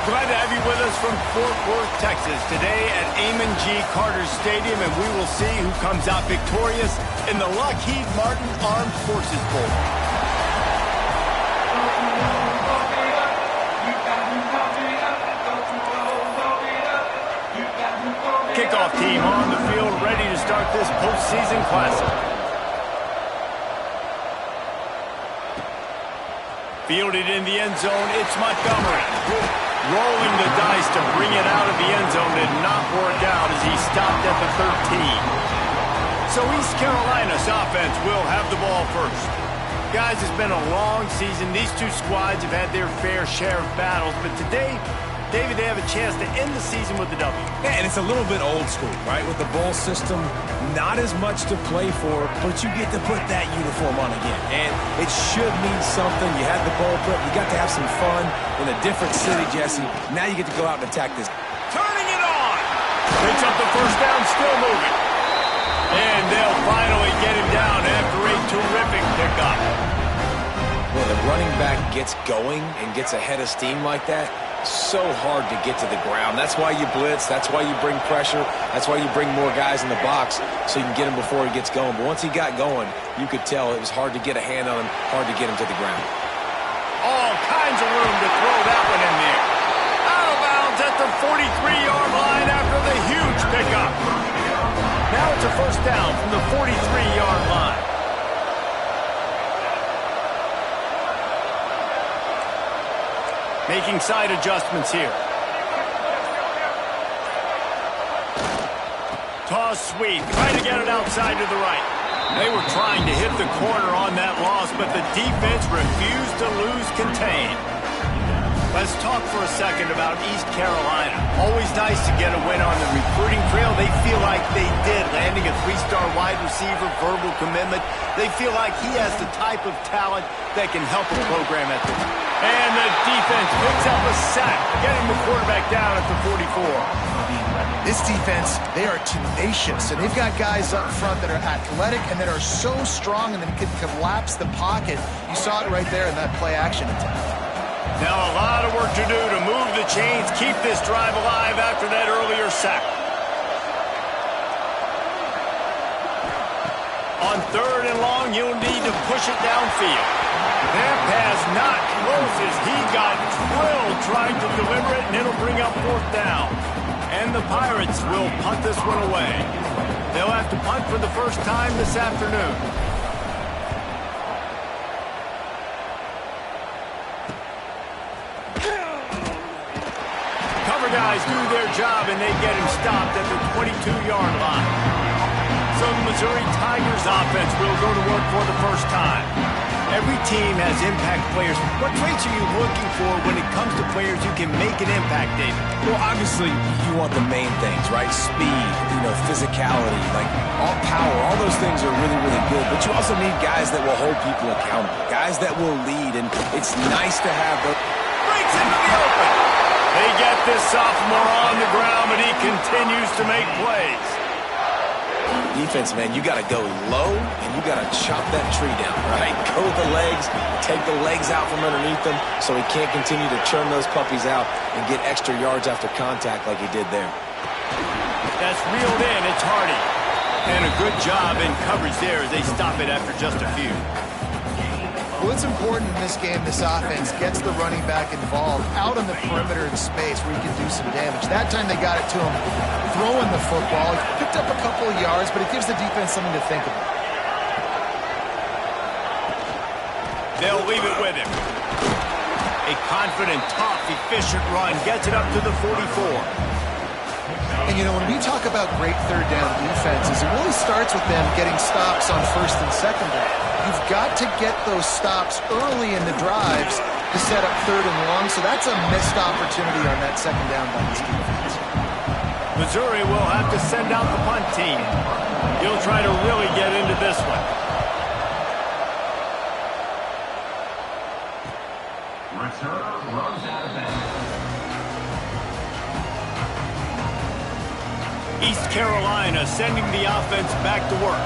Glad to have you with us from Fort Worth, Texas, today at Amon G. Carter Stadium, and we will see who comes out victorious in the Lockheed Martin Armed Forces Bowl. Kickoff team on the field, ready to start this postseason classic. Fielded in the end zone, it's Montgomery. Rolling the dice to bring it out of the end zone did not work out as he stopped at the 13. So East Carolina's offense will have the ball first. Guys, it's been a long season. These two squads have had their fair share of battles, but today, David, they have a chance to end the season with a W. Yeah, and it's a little bit old school, right? With the bowl system, not as much to play for, but you get to put that uniform on again. And it should mean something. You had the bowl prep. You got to have some fun in a different city, Jesse. Now you get to go out and attack this. Turning it on. Picks up the first down, still moving. And they'll finally get him down after a terrific pickup. When the running back gets going and gets ahead of steam like that, so hard to get to the ground. That's why you blitz. That's why you bring pressure. That's why you bring more guys in the box so you can get him before he gets going. But once he got going, you could tell it was hard to get a hand on him, hard to get him to the ground. All kinds of room to throw that one in there. Out of bounds at the 43-yard line after the huge pickup. Now it's a first down from the 43-yard line. Making side adjustments here. Toss sweep, trying to get it outside to the right. They were trying to hit the corner on that loss, but the defense refused to lose contain. Let's talk for a second about East Carolina. Always nice to get a win on the recruiting trail. They feel like they did, landing a three-star wide receiver, verbal commitment. They feel like he has the type of talent that can help a program at this. And the defense picks up a sack, getting the quarterback down at the 44. This defense, they are tenacious, and they've got guys up front that are athletic and that are so strong and that can collapse the pocket. You saw it right there in that play-action attempt. Now a lot of work to do to move the chains, keep this drive alive after that earlier sack. On third and long, you'll need to push it downfield. That pass not close as he got drilled trying to deliver it, and it'll bring up fourth down. And the Pirates will punt this one away. They'll have to punt for the first time this afternoon. Cover guys do their job, and they get him stopped at the 22-yard line. So the Missouri Tigers offense will go to work for the first time. Every team has impact players. What traits are you looking for when it comes to players who can make an impact, David? Well, obviously, you want the main things, right? Speed, physicality, like all power. All those things are really, really good. But you also need guys that will hold people accountable, guys that will lead. And it's nice to have the... Breaks into the open. They get this sophomore on the ground, but he continues to make plays. Defense, man, you got to go low, and you got to chop that tree down, right? Go with the legs, take the legs out from underneath them so he can't continue to churn those puppies out and get extra yards after contact like he did there. That's reeled in. It's Hardy. And a good job in coverage there as they stop it after just a few. Well, it's important in this game, this offense gets the running back involved out on the perimeter in space where he can do some damage. That time they got it to him throwing the football. He picked up a couple of yards, but it gives the defense something to think about. They'll leave it with him. A confident, tough, efficient run gets it up to the 44. And, when we talk about great third down defenses, it really starts with them getting stops on first and second down. You've got to get those stops early in the drives to set up third and long, so that's a missed opportunity on that second down by this defense. Missouri will have to send out the punt team. He'll try to really get into this one. Return runs out of bounds. East Carolina sending the offense back to work.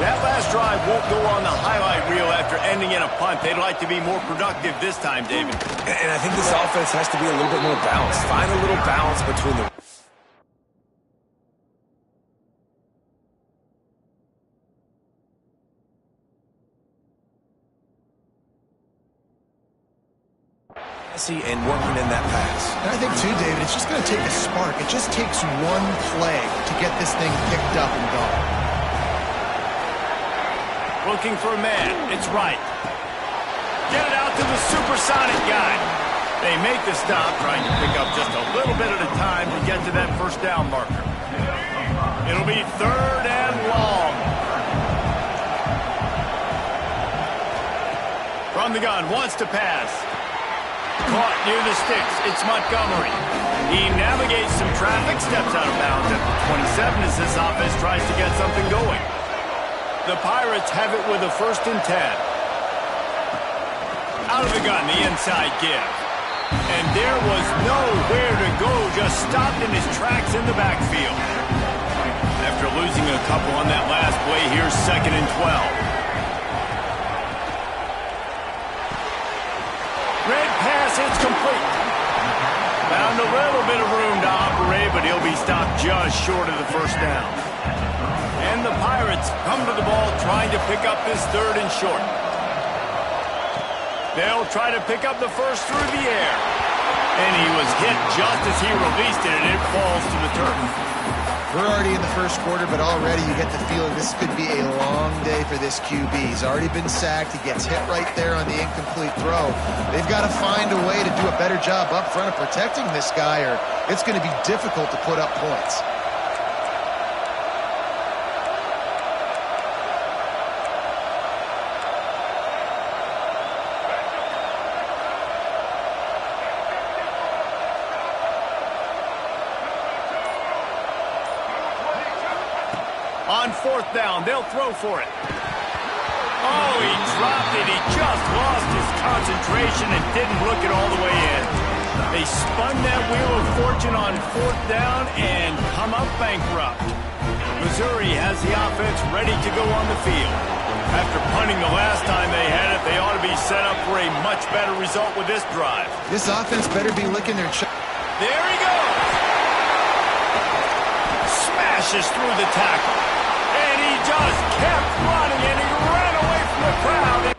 That last drive won't go on the highlight reel after ending in a punt. They'd like to be more productive this time, David. And I think this offense has to be a little bit more balanced. Find a little balance between the... and working in that pass. And I think, too, David, it's just going to take a spark. It just takes one play to get this thing picked up and going. Looking for a man. It's right. Get it out to the supersonic guy. They make the stop, trying to pick up just a little bit at a time to get to that first down marker. It'll be 3rd and long. From the gun, wants to pass. Caught near the sticks. It's Montgomery. He navigates some traffic, steps out of bounds at the 27 as this offense tries to get something going. The Pirates have it with a 1st and 10. Out of the gun, the inside give. And there was nowhere to go, just stopped in his tracks in the backfield. After losing a couple on that last play, here's 2nd and 12. Red pass, it's complete. Found a little bit of room to operate, but he'll be stopped just short of the first down. And the Pirates come to the ball trying to pick up this 3rd and short. They'll try to pick up the first through the air. And he was hit just as he released it, and it falls to the turf. We're already in the first quarter, but already you get the feeling this could be a long day for this QB. He's already been sacked. He gets hit right there on the incomplete throw. They've got to find a way to do a better job up front of protecting this guy, or it's going to be difficult to put up points. On 4th down, they'll throw for it. Oh, he dropped it. He just lost his concentration and didn't look it all the way in. They spun that wheel of fortune on 4th down and come up bankrupt. Missouri has the offense ready to go on the field. After punting the last time they had it, they ought to be set up for a much better result with this drive. This offense better be licking their chops. There he goes. Smashes through the tackle. And he just kept running, and he ran away from the crowd.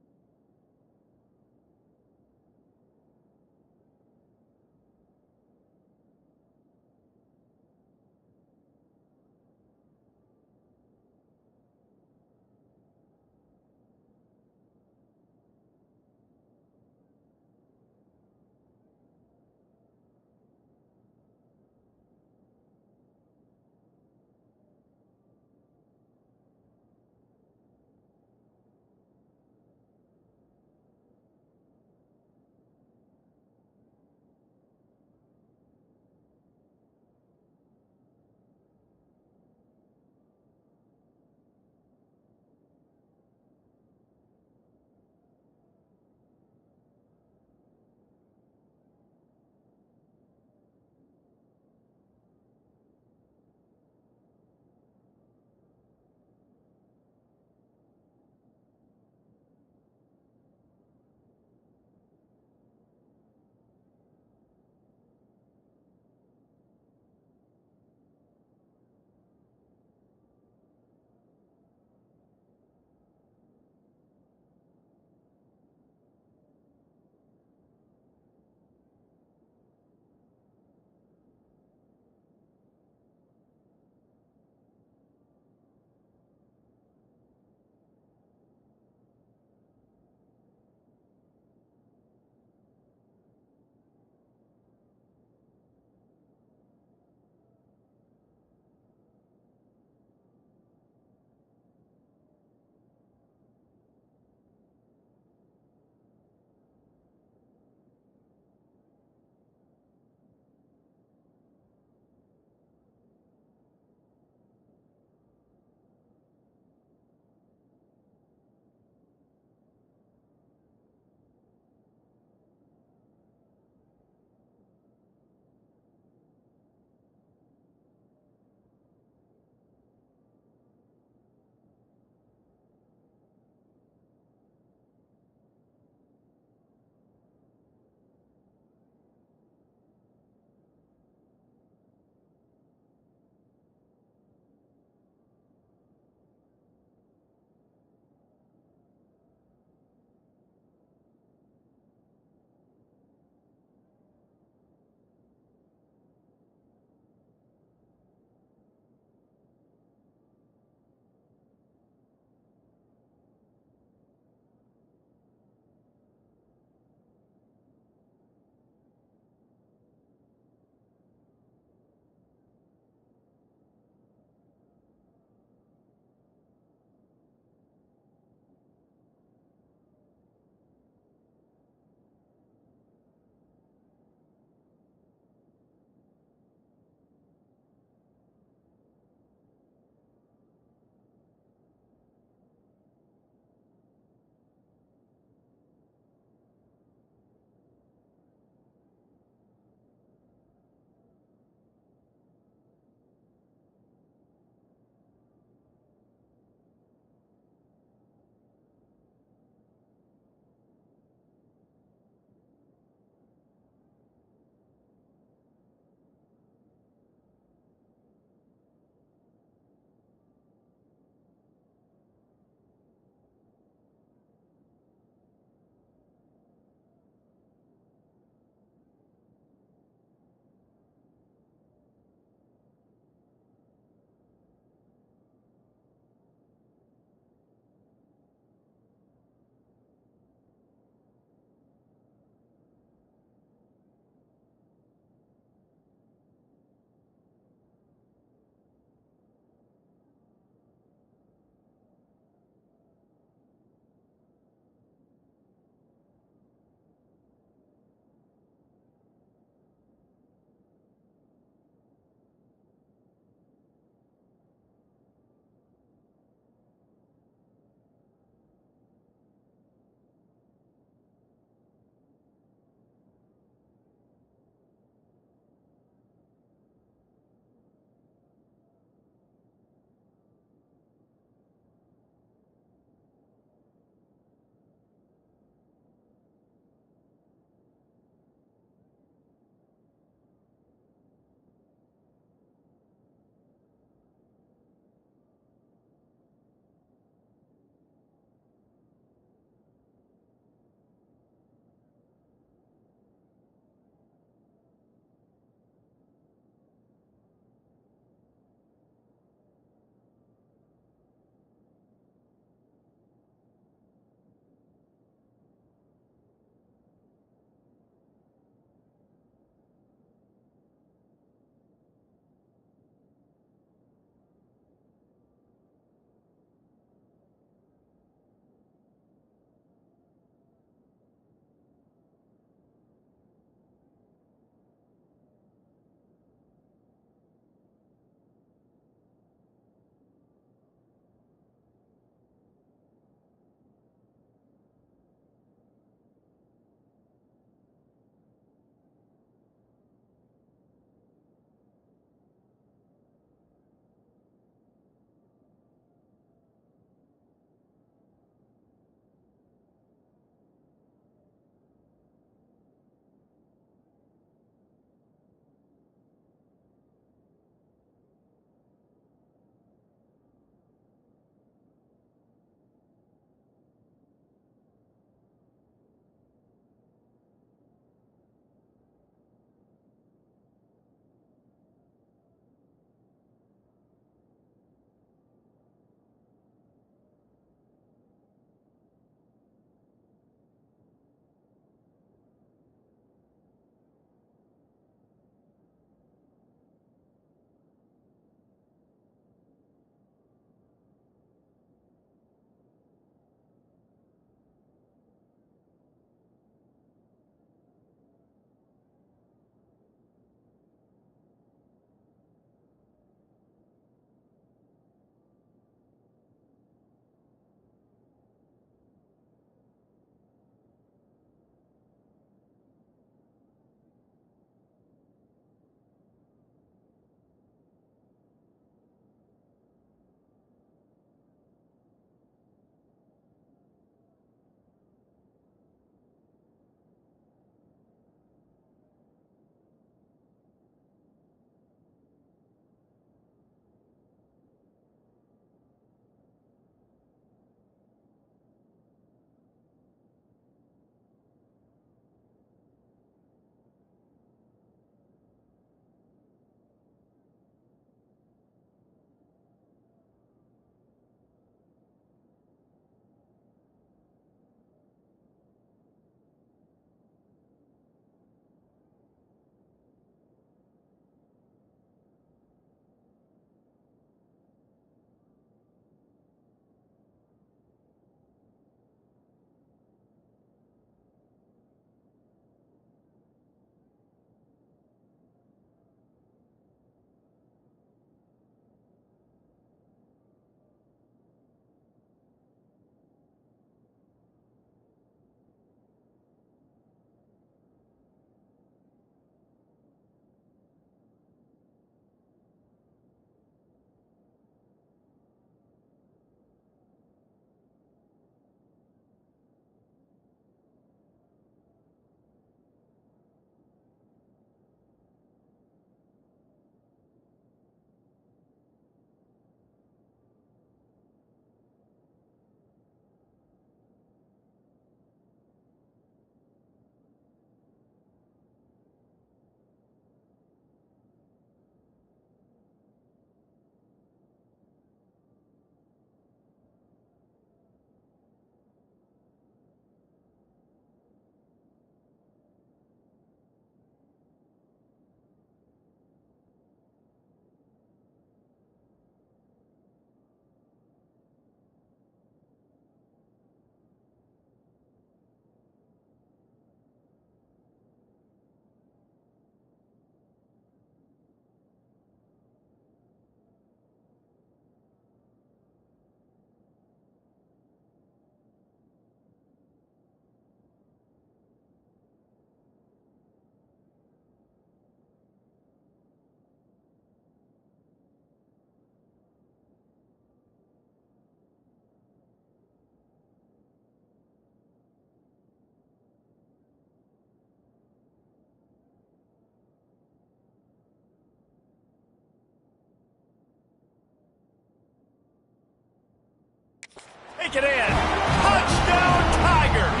take it in. Touchdown, Tigers!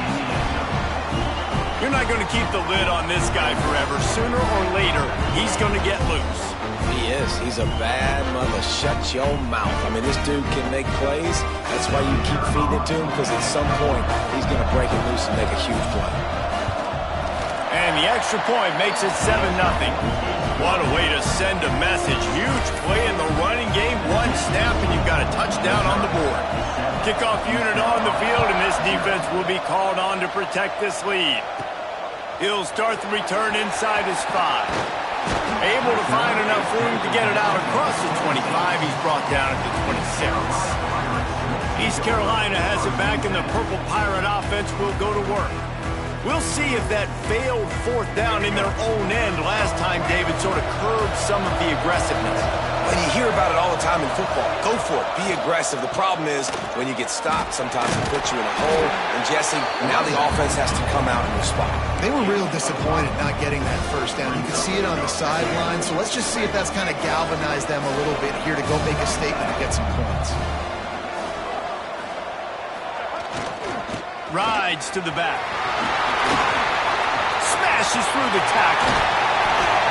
You're not going to keep the lid on this guy forever. Sooner or later, he's going to get loose. He is. He's a bad mother. Shut your mouth. I mean, this dude can make plays. That's why you keep feeding it to him, because at some point, he's going to break it loose and make a huge play. And the extra point makes it 7-0. What a way to send a message. Huge play in the running game. One snap, and you've got a touchdown on the board. Kickoff unit on the field, and this defense will be called on to protect this lead. He'll start the return inside his 5. Able to find enough room to get it out across the 25. He's brought down at the 26. East Carolina has it back, and the Purple Pirate offense will go to work. We'll see if that failed 4th down in their own end last time, David, sort of curbed some of the aggressiveness. And you hear about it all the time in football. Go for it. Be aggressive. The problem is when you get stopped, sometimes it puts you in a hole. And, Jesse, now the offense has to come out and respond. They were real disappointed not getting that 1st down. You could see it on the sideline. So let's just see if that's kind of galvanized them a little bit here to go make a statement and get some points. Rides to the back. Smashes through the tackle.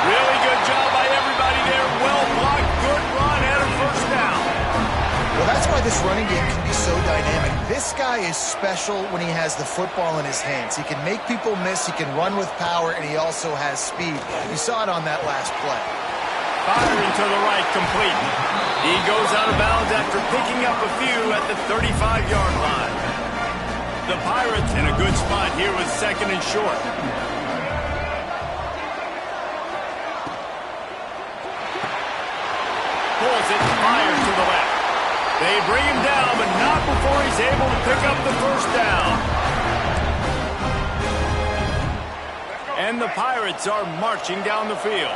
Really good job by everybody there. Well blocked, good run, and a 1st down. Well, that's why this running game can be so dynamic. This guy is special when he has the football in his hands. He can make people miss, he can run with power, and he also has speed. You saw it on that last play. Firing to the right, complete. He goes out of bounds after picking up a few at the 35-yard line. The Pirates in a good spot here with 2nd and short. Pulls it, fires to the left. They bring him down, but not before he's able to pick up the 1st down. And the Pirates are marching down the field.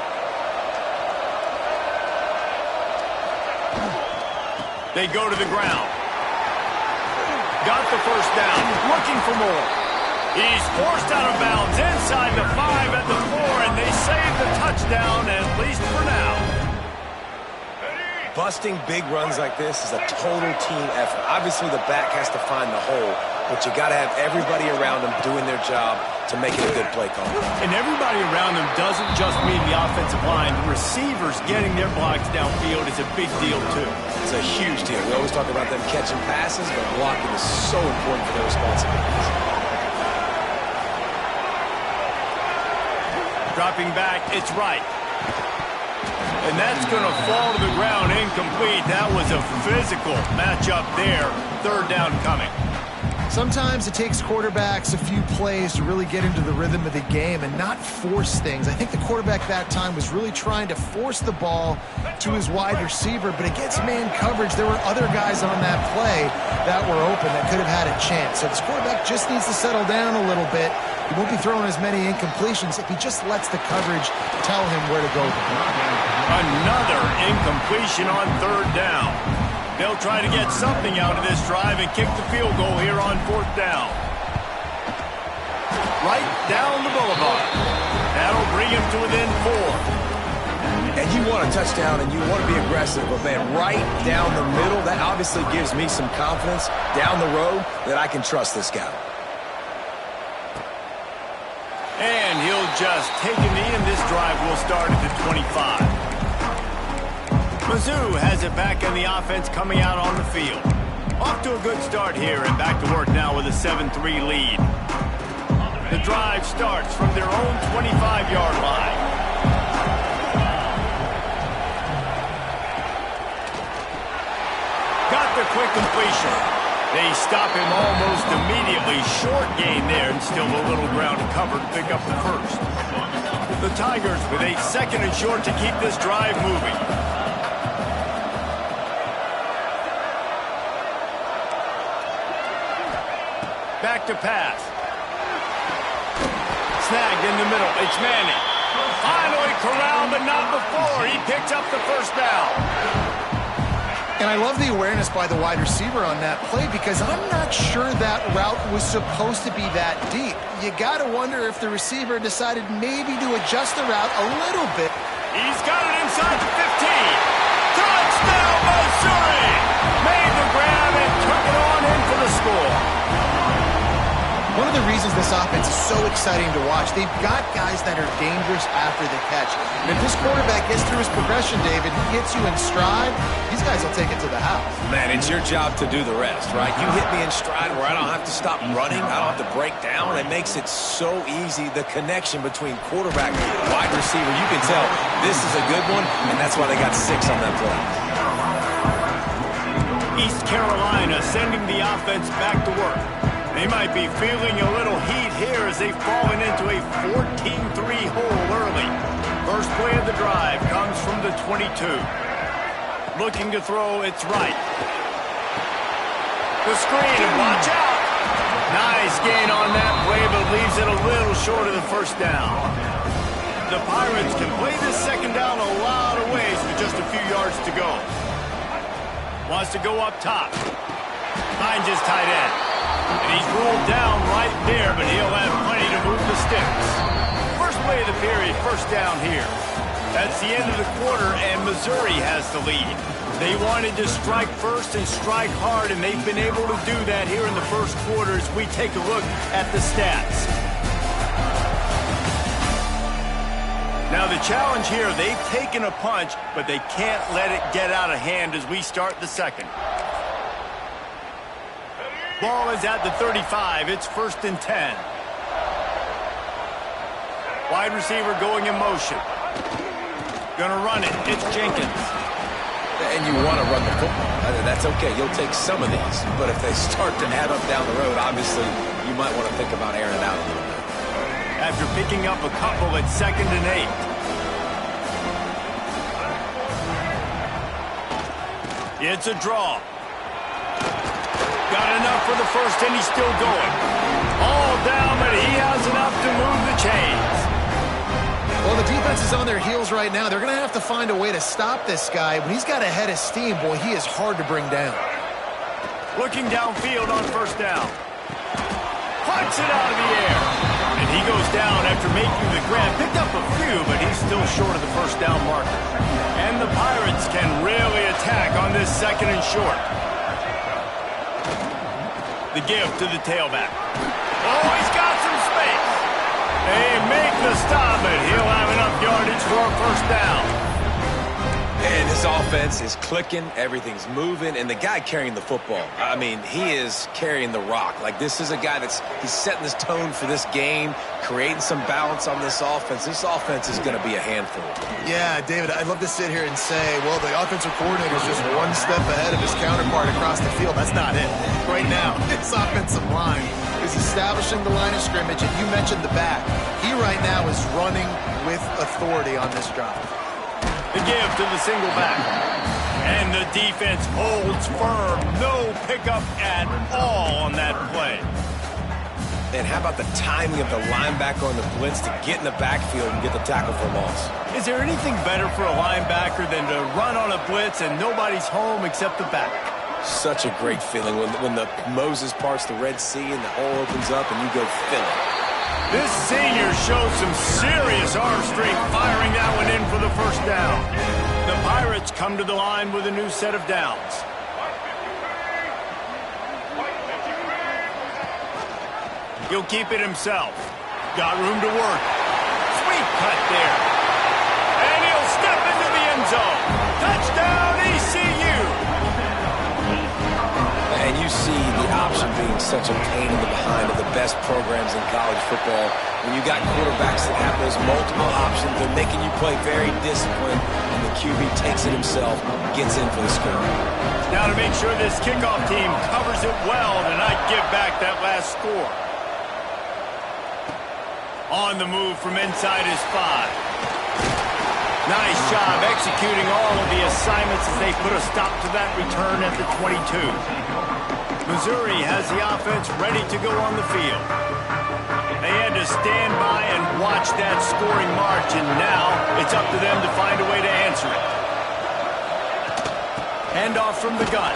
They go to the ground. Got the 1st down, looking for more. He's forced out of bounds inside the 5 at the 4, and they save the touchdown, at least for now. Busting big runs like this is a total team effort. Obviously, the back has to find the hole, but you got to have everybody around them doing their job to make it a good play call. And everybody around them doesn't just mean the offensive line. The receivers getting their blocks downfield is a big deal, too. It's a huge deal. We always talk about them catching passes, but blocking is so important for their responsibilities. Dropping back, it's right. And that's going to fall to the ground incomplete. That was a physical matchup there. 3rd down coming. Sometimes it takes quarterbacks a few plays to really get into the rhythm of the game and not force things. I think the quarterback that time was really trying to force the ball to his wide receiver, but against man coverage, there were other guys on that play that were open that could have had a chance. So this quarterback just needs to settle down a little bit. He won't be throwing as many incompletions if he just lets the coverage tell him where to go. Another incompletion on 3rd down. They'll try to get something out of this drive and kick the field goal here on 4th down. Right down the boulevard. That'll bring him to within 4. And you want a touchdown and you want to be aggressive, but man, right down the middle, that obviously gives me some confidence down the road that I can trust this guy. And he'll just take a knee, and this drive will start at the 25. Mizzou has it back in the offense coming out on the field. Off to a good start here and back to work now with a 7-3 lead. The drive starts from their own 25-yard line. Got the quick completion. They stop him almost immediately. Short gain there and still a little ground to cover to pick up the 1st. The Tigers with a 2nd and short to keep this drive moving. Back to pass. Snagged in the middle. It's Manning. Finally corralled, but not before. He picks up the 1st down. And I love the awareness by the wide receiver on that play because I'm not sure that route was supposed to be that deep. You got to wonder if the receiver decided maybe to adjust the route a little bit. He's got it inside the 15. Touchdown, Missouri! Made the grab and took it on in for the One of the reasons this offense is so exciting to watch, they've got guys that are dangerous after the catch. And if this quarterback gets through his progression, David, hits you in stride, these guys will take it to the house. Man, it's your job to do the rest, right? You hit me in stride where I don't have to stop running. I don't have to break down. It makes it so easy. The connection between quarterback and wide receiver, you can tell this is a good one, and that's why they got 6 on that play. East Carolina sending the offense back to work. They might be feeling a little heat here as they've fallen into a 14-3 hole early. First play of the drive comes from the 22. Looking to throw, it's right. The screen, and watch out. Nice gain on that play, but leaves it a little short of the first down. The Pirates can play this second down a lot of ways with just a few yards to go. Wants to go up top. Finds his tight end. And he's ruled down right there, but he'll have plenty to move the sticks. First play of the period, first down here. That's the end of the quarter, and Missouri has the lead. They wanted to strike first and strike hard, and they've been able to do that here in the first quarter as we take a look at the stats. Now the challenge here, they've taken a punch, but they can't let it get out of hand as we start the second. Ball is at the 35. It's 1st and 10. Wide receiver going in motion. Gonna run it. It's Jenkins. And you want to run the football. That's okay. You'll take some of these. But if they start to add up down the road, obviously, you might want to think about airing it out a little bit. After picking up a couple at 2nd and 8. It's a draw. Got enough for the first, and he's still going. All down, but he has enough to move the chains. Well, the defense is on their heels right now. They're going to have to find a way to stop this guy. When he's got a head of steam, boy, he is hard to bring down. Looking downfield on first down. Punts it out of the air. And he goes down after making the grab. Picked up a few, but he's still short of the first down marker. And the Pirates can really attack on this 2nd and short. The give to the tailback. Oh, he's got some space. They make the stop, but he'll have enough yardage for a first down. And his offense is clicking, everything's moving, and the guy carrying the football, I mean, he is carrying the rock. Like, this is a guy he's setting this tone for this game, creating some balance on this offense. This offense is going to be a handful. Yeah, David, I'd love to sit here and say, well, the offensive coordinator is just one step ahead of his counterpart across the field. That's not it. Right now, his offensive line is establishing the line of scrimmage, and you mentioned the back. He right now is running with authority on this drive. The give to the single back. And the defense holds firm. No pickup at all on that play. And how about the timing of the linebacker on the blitz to get in the backfield and get the tackle for loss? Is there anything better for a linebacker than to run on a blitz and nobody's home except the back? Such a great feeling when the Moses parts the Red Sea and the hole opens up and you go fill it. This senior shows some serious arm strength firing that one in for the first down. The Pirates come to the line with a new set of downs. He'll keep it himself. Got room to work. Sweet cut there. And he'll step into the end zone. Touchdown, ECU! And you see the option being such a pain in the behind of the best programs in college football. When you got quarterbacks that have those multiple options, they're making you play very disciplined, and the QB takes it himself, gets in for the score. Now to make sure this kickoff team covers it well to not give back that last score. On the move from inside his 5. Nice job executing all of the assignments as they put a stop to that return at the 22. Missouri has the offense ready to go on the field. They had to stand by and watch that scoring march, and now it's up to them to find a way to answer it. Handoff from the gun.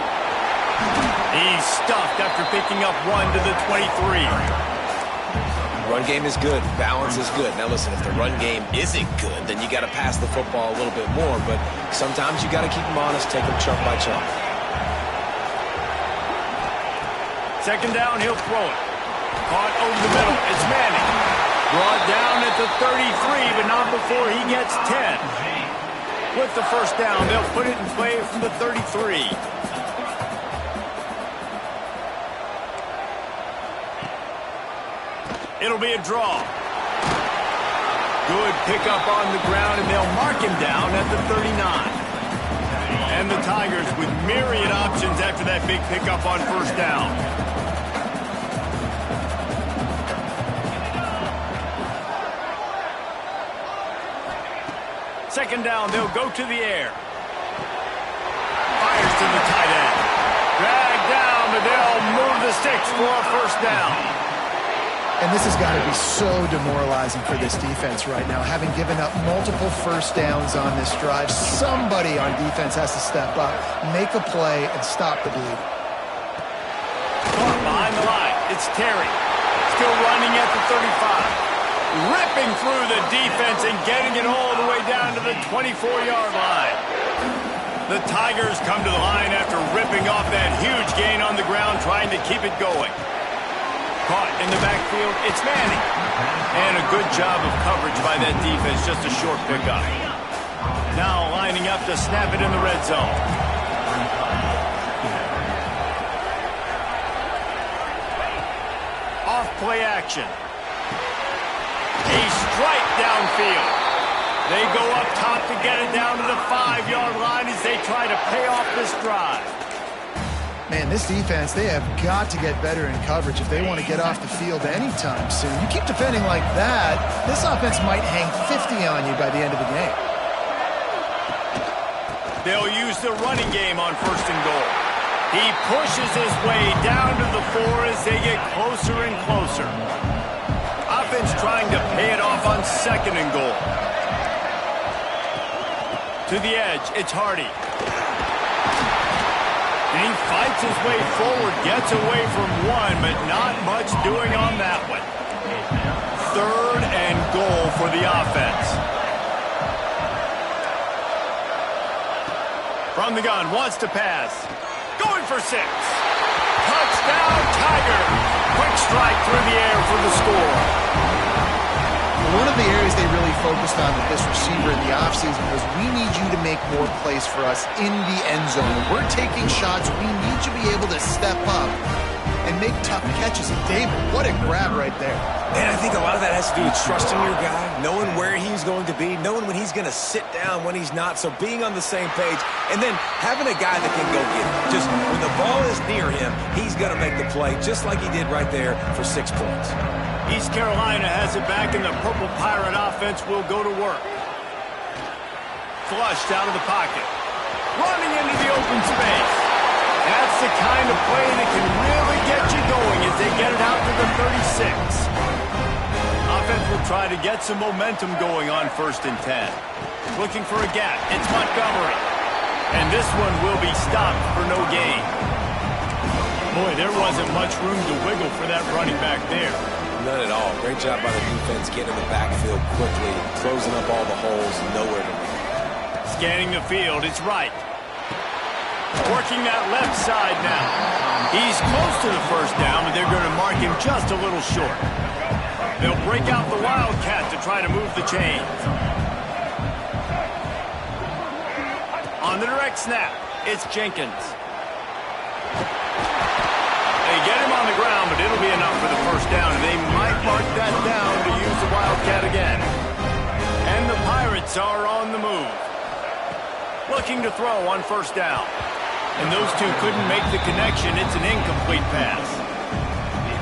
He's stuffed after picking up 1 to the 23. Run game is good. Balance is good. Now listen, if the run game isn't good, then you got to pass the football a little bit more. But sometimes you got to keep them honest, take them chunk by chunk. Second down, he'll throw it. Caught over the middle. It's Manning. Brought down at the 33, but not before he gets 10. With the first down, they'll put it in play from the 33. It'll be a draw. Good pickup on the ground, and they'll mark him down at the 39. And the Tigers with myriad options after that big pickup on first down. Second down, they'll go to the air. Fires to the tight end. Dragged down, but they'll move the sticks for a first down. And this has got to be so demoralizing for this defense right now. Having given up multiple first downs on this drive, somebody on defense has to step up, make a play, and stop the bleed. Caught behind the line. It's Terry. Still running at the 35. Ripping through the defense and getting it all the way down to the 24-yard line. The Tigers come to the line after ripping off that huge gain on the ground, trying to keep it going. Caught in the backfield, it's Manning. And a good job of coverage by that defense, just a short pickup. Now lining up to snap it in the red zone. Off play action. A strike downfield. They go up top to get it down to the 5-yard line as they try to pay off this drive. Man, this defense, they have got to get better in coverage if they want to get off the field anytime soon. You keep defending like that, this offense might hang 50 on you by the end of the game. They'll use the running game on first and goal. He pushes his way down to the 4 as they get closer and closer. Offense trying to pay it off on second and goal. To the edge, it's Hardy. And he fights his way forward, gets away from one, but not much doing on that one. Third and goal for the offense. From the gun, wants to pass. Going for 6. Touchdown, Tiger. Quick strike through the air for the score. One of the areas they really focused on with this receiver in the offseason was, we need you to make more plays for us in the end zone. When we're taking shots, we need you to be able to step up and make tough catches. David, what a grab right there. And I think a lot of that has to do with trusting your guy, knowing where he's going to be, knowing when he's going to sit down, when he's not, so being on the same page, and then having a guy that can go get it. Just when the ball is near him, he's going to make the play, just like he did right there for 6 points. East Carolina has it back, and the Purple Pirate offense will go to work. Flushed out of the pocket. Running into the open space. That's the kind of play that can really get you going as they get it out to the 36. Offense will try to get some momentum going on first and 10. Looking for a gap. It's Montgomery. And this one will be stopped for no gain. Boy, there wasn't much room to wiggle for that running back there. None at all. Great job by the defense getting in the backfield quickly, closing up all the holes, nowhere to run. Scanning the field, it's right. Working that left side now. He's close to the first down, but they're going to mark him just a little short. They'll break out the Wildcat to try to move the chains. On the direct snap, it's Jenkins. They get him on the ground, but it'll be enough for the first down, and they might mark that down to use the Wildcat again. And the Pirates are on the move. Looking to throw on first down. And those two couldn't make the connection. It's an incomplete pass.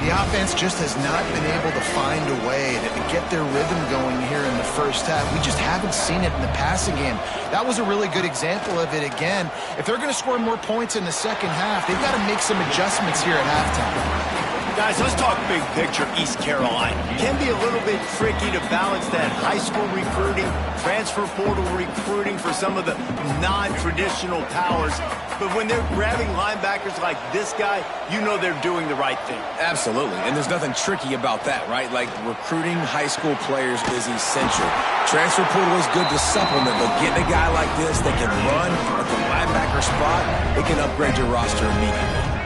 The offense just has not been able to find a way to get their rhythm going here in the first half. We just haven't seen it in the passing game. That was a really good example of it again. If they're going to score more points in the second half, they've got to make some adjustments here at halftime. Guys, let's talk big picture East Carolina. Can be a little bit tricky to balance that high school recruiting, transfer portal recruiting for some of the non-traditional powers. But when they're grabbing linebackers like this guy, you know they're doing the right thing. Absolutely, and there's nothing tricky about that, right? Like, recruiting high school players is essential. Transfer portal is good to supplement, but getting a guy like this that can run at the linebacker spot, it can upgrade your roster immediately.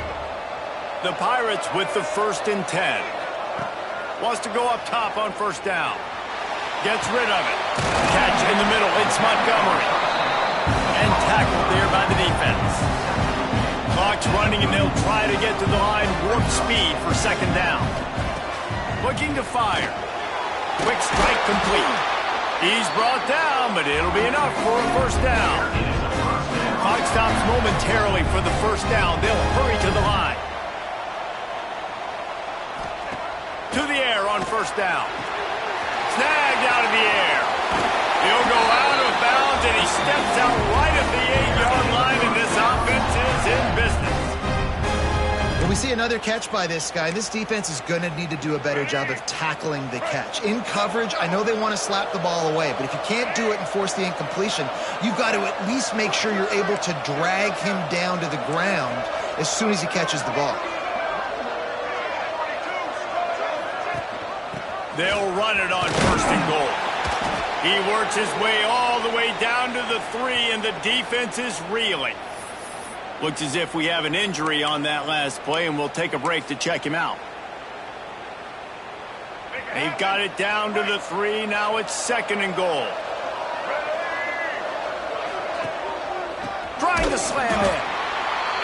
The Pirates with the 1st and 10. Wants to go up top on first down. Gets rid of it. Catch in the middle. It's Montgomery. And tackled there by the defense. Clock's running, and they'll try to get to the line warp speed for second down. Looking to fire. Quick strike complete. He's brought down, but it'll be enough for a first down. Clock stops momentarily for the first down. They'll hurry to the line. To the air on first down. Snagged out of the air. He'll go out of bounds, and he steps out right at the 8-yard line, and this offense is in business. When we see another catch by this guy, this defense is going to need to do a better job of tackling the catch. In coverage, I know they want to slap the ball away, but if you can't do it and force the incompletion, you've got to at least make sure you're able to drag him down to the ground as soon as he catches the ball. They'll run it on first and goal. He works his way all the way down to the 3, and the defense is reeling. Looks as if we have an injury on that last play, and we'll take a break to check him out. They've got it down to the 3. Now it's second and goal. Trying to slam in.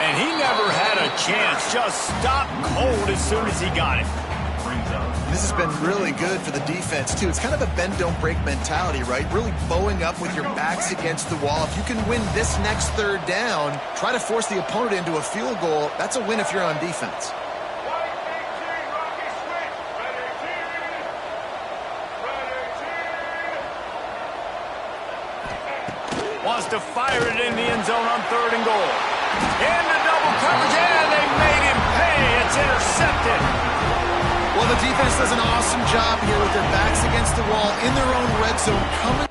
And he never had a chance. Just stopped cold as soon as he got it. This has been really good for the defense, too. It's kind of a bend-don't-break mentality, right? Really bowing up with your backs against the wall. If you can win this next third down, try to force the opponent into a field goal. That's a win if you're on defense. Wants to fire it in the end zone on third and goal. Into double coverage, and they made him pay. It's intercepted. Well, the defense does an awesome job here with their backs against the wall in their own red zone. Coming.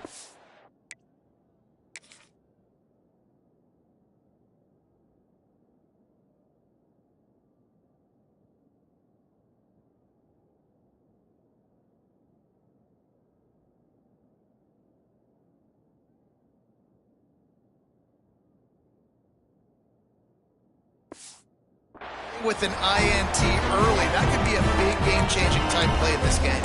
With an INT early, that could be a big game-changing type play in this game.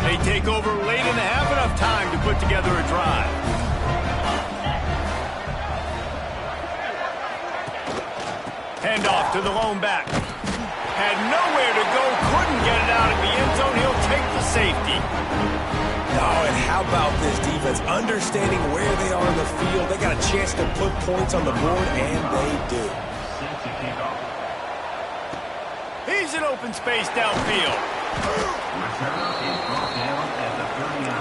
They take over late in the half, enough time to put together a drive. Handoff to the lone back. Had nowhere to go, couldn't get it out of the end zone. He'll take the safety. Oh, and how about this defense? Understanding where they are in the field. They got a chance to put points on the board, and they do. He's in open space downfield. Return is brought down at the 39.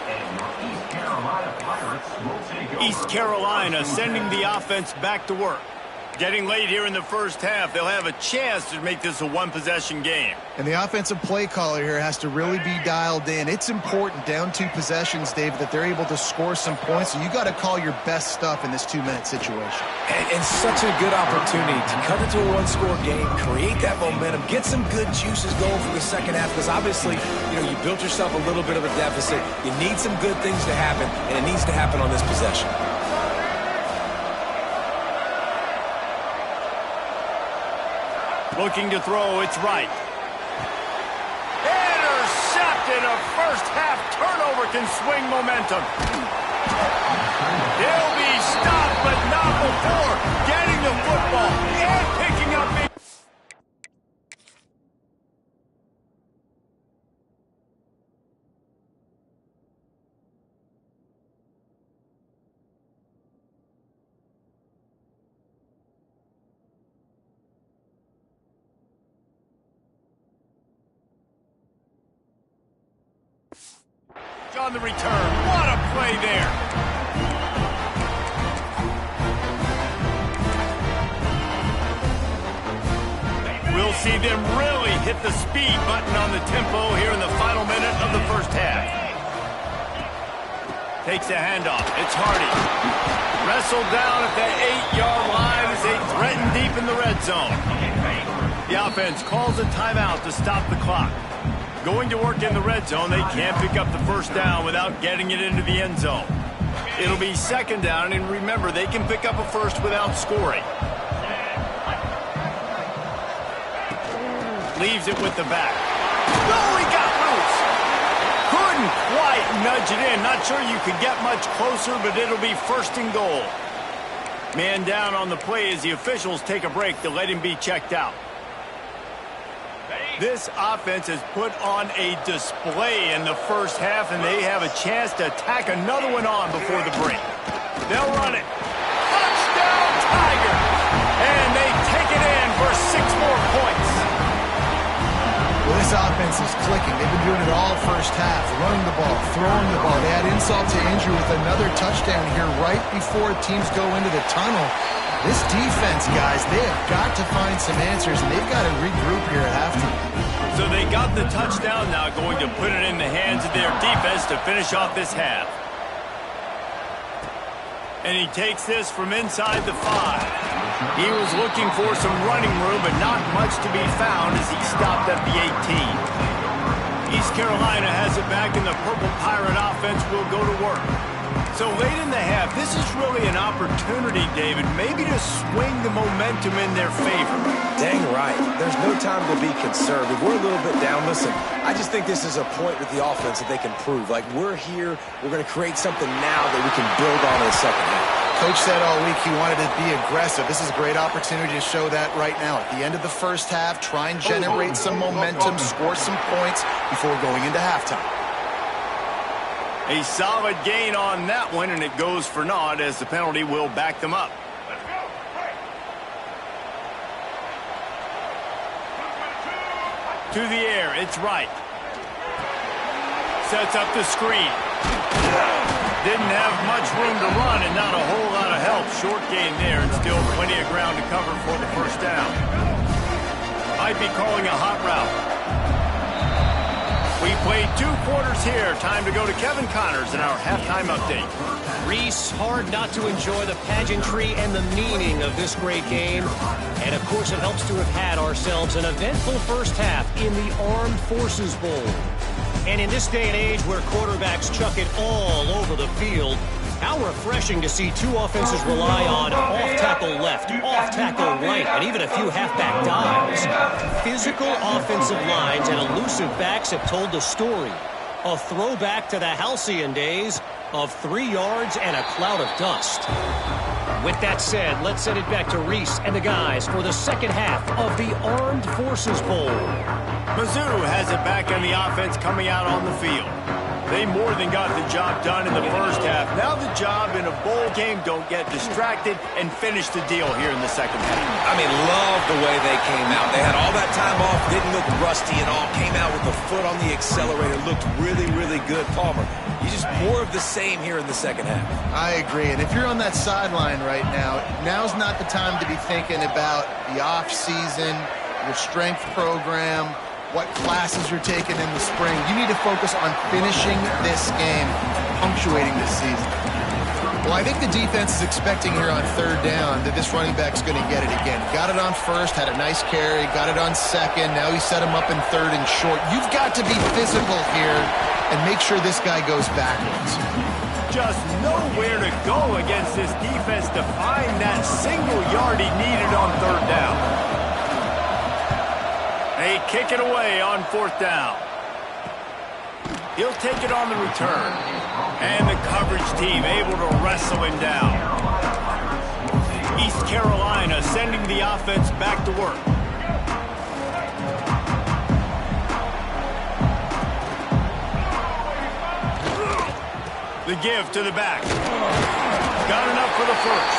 And East Carolina Pirates will take over. East Carolina sending the offense back to work. Getting late here in the first half, they'll have a chance to make this a one-possession game. And the offensive play caller here has to really be dialed in. It's important, down 2 possessions, David, that they're able to score some points. So you got to call your best stuff in this 2-minute situation. And such a good opportunity to cut into a one-score game, create that momentum, get some good juices going for the second half. Because obviously, you built yourself a little bit of a deficit. You need some good things to happen, and it needs to happen on this possession. Looking to throw, it's right. Intercepted. A first-half turnover can swing momentum. He'll be stopped, but not before getting the football and picking up. On the return. What a play there. We'll see them really hit the speed button on the tempo here in the final minute of the first half. Takes a handoff. It's Hardy. Wrestled down at the 8-yard line as they threaten deep in the red zone. The offense calls a timeout to stop the clock. Going to work in the red zone, they can't pick up the first down without getting it into the end zone. It'll be second down, and remember, they can pick up a first without scoring. Leaves it with the back. Oh, he got loose. Couldn't quite nudge it in. Not sure you could get much closer, but it'll be 1st and goal. Man down on the play as the officials take a break to let him be checked out. This offense has put on a display in the first half, and they have a chance to tack another one on before the break. They'll run it. Touchdown, Tigers! And they take it in for 6 more points. Well, this offense is clicking. They've been doing it all first half, running the ball, throwing the ball. They add insult to injury with another touchdown here right before teams go into the tunnel. This defense, guys, they have got to find some answers, and they've got to regroup here at halftime. So they got the touchdown, now going to put it in the hands of their defense to finish off this half. And he takes this from inside the 5. He was looking for some running room, but not much to be found as he stopped at the 18. East Carolina has it back, and the Purple Pirate offense will go to work. So late in the half, this is really an opportunity, David, maybe to swing the momentum in their favor. Dang right. There's no time to be conservative. We're a little bit down. Listen, I just think this is a point with the offense that they can prove. Like, we're here, we're going to create something now that we can build on in the second half. Coach said all week he wanted to be aggressive. This is a great opportunity to show that right now. At the end of the first half, try and generate some momentum, score some points before going into halftime. A solid gain on that one, and it goes for naught as the penalty will back them up. To the air, it's right. Sets up the screen. Didn't have much room to run and not a whole lot of help. Short gain there and still plenty of ground to cover for the first down. Might be calling a hot route. We played 2 quarters here. Time to go to Kevin Connors in our halftime update. Reese, hard not to enjoy the pageantry and the meaning of this great game. And, of course, it helps to have had ourselves an eventful first half in the Armed Forces Bowl. And in this day and age where quarterbacks chuck it all over the field, how refreshing to see 2 offenses rely on off-tackle left, off-tackle right, and even a few halfback dives. Physical offensive lines and elusive backs have told the story. A throwback to the halcyon days of 3 yards and a cloud of dust. With that said, let's send it back to Reese and the guys for the second half of the Armed Forces Bowl. Mizzou has it back on the offense coming out on the field. They more than got the job done in the first half. Now the job in a bowl game, don't get distracted and finish the deal here in the second half. I mean, love the way they came out. They had all that time off, didn't look rusty at all, came out with the foot on the accelerator, looked really, really good. Palmer, you just more of the same here in the second half. I agree, and if you're on that sideline right now, now's not the time to be thinking about the off-season, your strength program, what classes you're taking in the spring. You need to focus on finishing this game, punctuating this season. Well, I think the defense is expecting here on 3rd down that this running back's going to get it again. Got it on 1st, had a nice carry, got it on 2nd. Now he set him up in 3rd and short. You've got to be physical here and make sure this guy goes backwards. Just nowhere to go against this defense to find that single yard he needed on 3rd down. They kick it away on 4th down. He'll take it on the return. And the coverage team able to wrestle him down. East Carolina sending the offense back to work. The give to the back. Got enough for the first.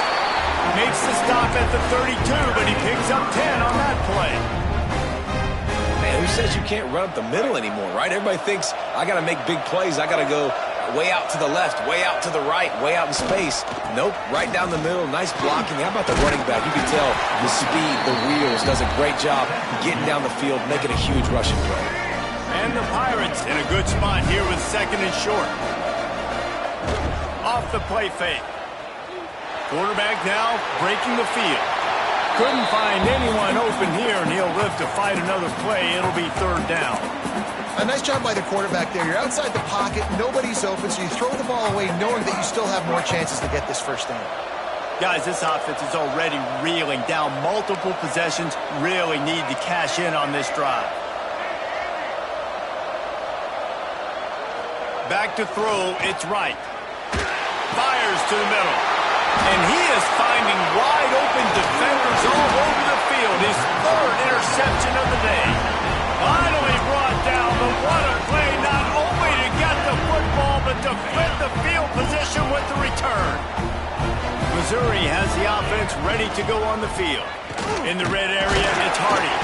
Makes the stop at the 32, but he picks up 10 on that play. Who says you can't run up the middle anymore, right? Everybody thinks, I got to make big plays. I got to go way out to the left, way out to the right, way out in space. Nope, right down the middle. Nice blocking. How about the running back? You can tell the speed, the wheels, does a great job getting down the field, making a huge rushing play. And the Pirates in a good spot here with 2nd and short. Off the play fake. Quarterback now breaking the field. Couldn't find anyone open here, and he'll live to fight another play. It'll be 3rd down. A nice job by the quarterback there. You're outside the pocket, nobody's open, so you throw the ball away knowing that you still have more chances to get this first down. Guys, this offense is already reeling down multiple possessions. Really need to cash in on this drive. Back to throw, it's right. Fires to the middle. And he is finding wide open defenders all over the field. His third interception of the day. Finally brought down, but what a play, not only to get the football, but to flip the field position with the return. Missouri has the offense ready to go on the field. In the red area, it's Hardy.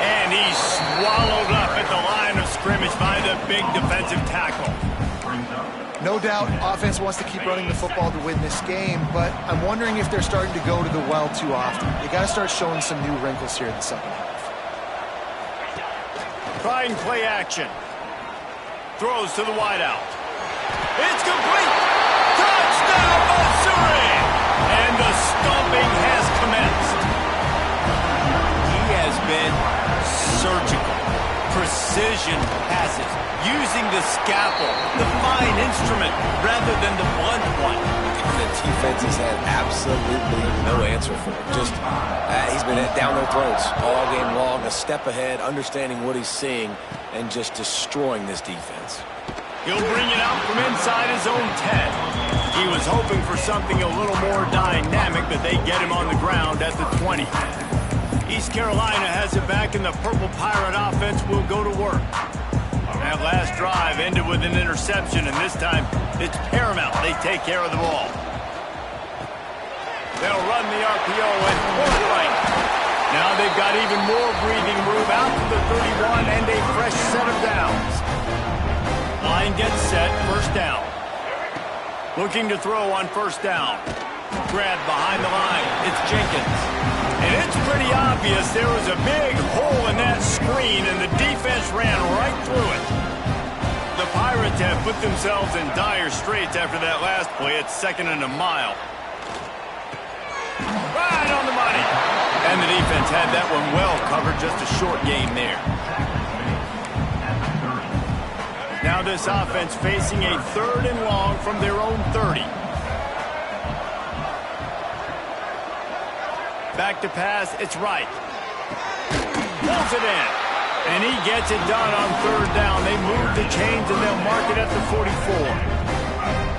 And he's swallowed up at the line of scrimmage by the big defensive tackle. No doubt, offense wants to keep running the football to win this game, but I'm wondering if they're starting to go to the well too often. They got to start showing some new wrinkles here in the second half. Trying play action. Throws to the wideout. It's complete. Touchdown, Missouri! And the stomping has commenced. He has been surgical. Precision passes. Using the scalpel, the fine instrument, rather than the blunt one. The defense has had absolutely no answer for it. Just, he's been down their throats all game long, a step ahead, understanding what he's seeing, and just destroying this defense. He'll bring it out from inside his own 10. He was hoping for something a little more dynamic, but they get him on the ground at the 20. East Carolina has it back, and the Purple Pirate offense will go to work. That last drive ended with an interception, and this time it's paramount they take care of the ball. They'll run the RPO and pull it right. Now they've got even more breathing room out to the 31 and a fresh set of downs. Line gets set, first down. Looking to throw on first down. Grab behind the line. It's Jenkins. And it's pretty obvious there was a big hole in that screen, and the defense ran right through it. The Pirates have put themselves in dire straits after that last play. It's second and a mile. Right on the money. And the defense had that one well covered. Just a short game there. Now this offense facing a third and long from their own 30. Back to pass, it's right. Pulls it in. And he gets it done on third down. They move the chains and they'll mark it at the 44.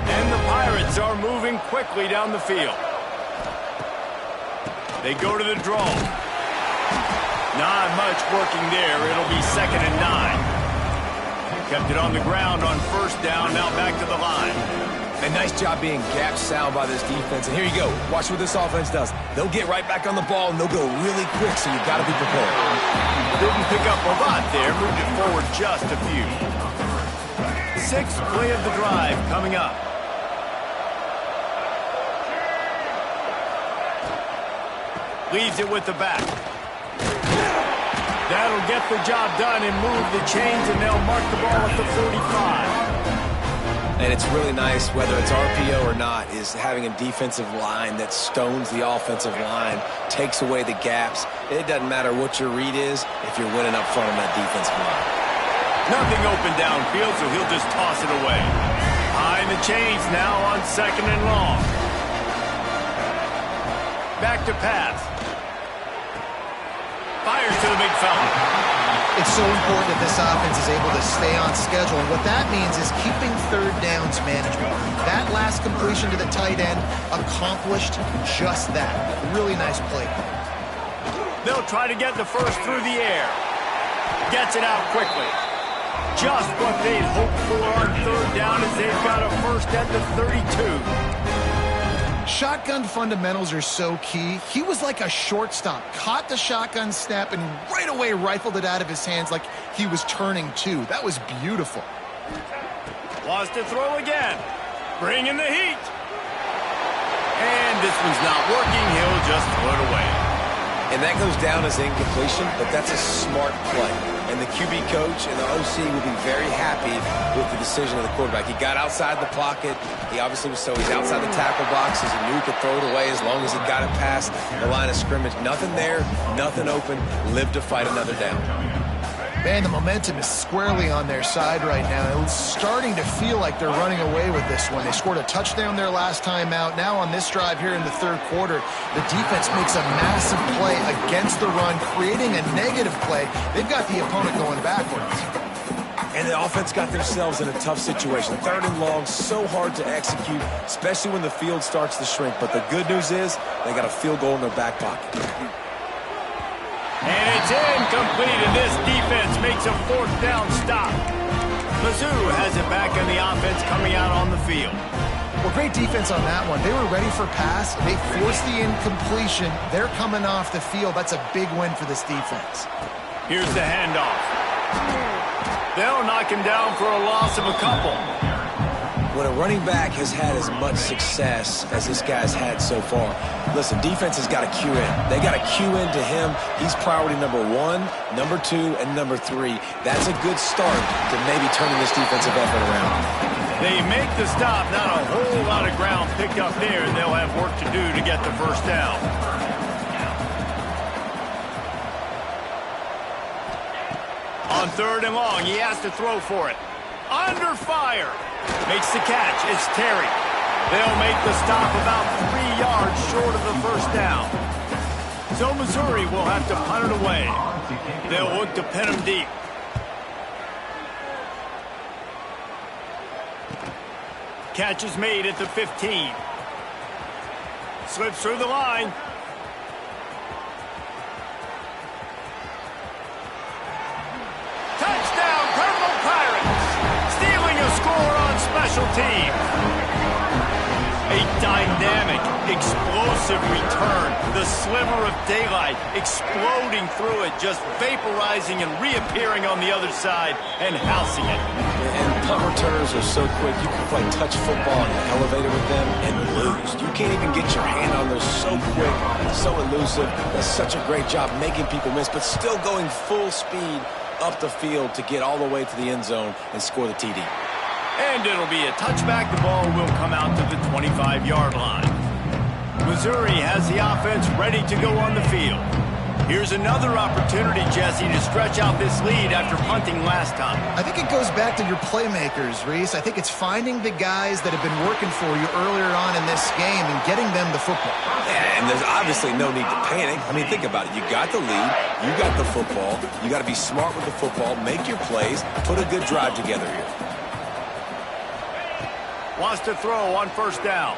And the Pirates are moving quickly down the field. They go to the draw. Not much working there. It'll be second and 9. Kept it on the ground on first down. Now back to the line. A nice job being gap sound by this defense. And here you go. Watch what this offense does. They'll get right back on the ball, and they'll go really quick, so you've got to be prepared. Didn't pick up a lot there. Moved it forward just a few. Sixth play of the drive coming up. Leaves it with the back. That'll get the job done and move the chains, and they'll mark the ball at the 45. And it's really nice, whether it's RPO or not, is having a defensive line that stones the offensive line, takes away the gaps. It doesn't matter what your read is if you're winning up front on that defensive line. Nothing open downfield, so he'll just toss it away. Behind the chains now on second and long. Back to pass. Fires to the big fella. It's so important that this offense is able to stay on schedule, and what that means is keeping third downs manageable. That last completion to the tight end accomplished just that. Really nice play. They'll try to get the first through the air. Gets it out quickly. Just what they'd hoped for on third down, as they've got a first at the 32. Shotgun fundamentals are so key. He was like a shortstop, caught the shotgun snap and right away rifled it out of his hands like he was turning two. That was beautiful. Wants to throw again. Bringing the heat. And this one's not working. He'll just throw it away. And that goes down as incompletion, but that's a smart play. And the QB coach and the OC will be very happy with the decision of the quarterback. He got outside the pocket. He obviously was he's outside the tackle boxes. He knew he could throw it away as long as he got it past the line of scrimmage. Nothing there, nothing open. Live to fight another down. Man, the momentum is squarely on their side right now. It's starting to feel like they're running away with this one. They scored a touchdown their last time out. Now on this drive here in the third quarter, the defense makes a massive play against the run, creating a negative play. They've got the opponent going backwards. And the offense got themselves in a tough situation. Third and long, so hard to execute, especially when the field starts to shrink. But the good news is they got a field goal in their back pocket. And it's incomplete, and this defense makes a fourth down stop. Mizzou has it back in the offense coming out on the field. Well, great defense on that one. They were ready for pass. They forced the incompletion. They're coming off the field. That's a big win for this defense. Here's the handoff. They'll knock him down for a loss of a couple. When a running back has had as much success as this guy's had so far, listen, defense has got to cue in. They got to cue into him. He's priority number 1, number 2, and number 3. That's a good start to maybe turning this defensive effort around. They make the stop. Not a whole lot of ground picked up there, and they'll have work to do to get the first down. On third and long, he has to throw for it. Under fire. Makes the catch. It's Terry. They'll make the stop about 3 yards short of the first down. So Missouri will have to punt it away. They'll look to pin him deep. Catch is made at the 15. Slips through the line. Touchdown, Purple Pirates! Stealing a score on special teams. A dynamic, explosive return. The sliver of daylight exploding through it, just vaporizing and reappearing on the other side and housing it. And punt returners are so quick. You can play touch football in an elevator with them and lose. You can't even get your hand on those. So quick, so elusive. Does such a great job making people miss, but still going full speed up the field to get all the way to the end zone and score the TD. And it'll be a touchback. The ball will come out to the 25-yard line. Missouri has the offense ready to go on the field. Here's another opportunity, Jesse, to stretch out this lead after punting last time. I think it goes back to your playmakers, Reese. I think it's finding the guys that have been working for you earlier on in this game and getting them the football. Yeah, and there's obviously no need to panic. I mean, think about it. You got the lead. You got the football. You got to be smart with the football. Make your plays. Put a good drive together here. Wants to throw on first down.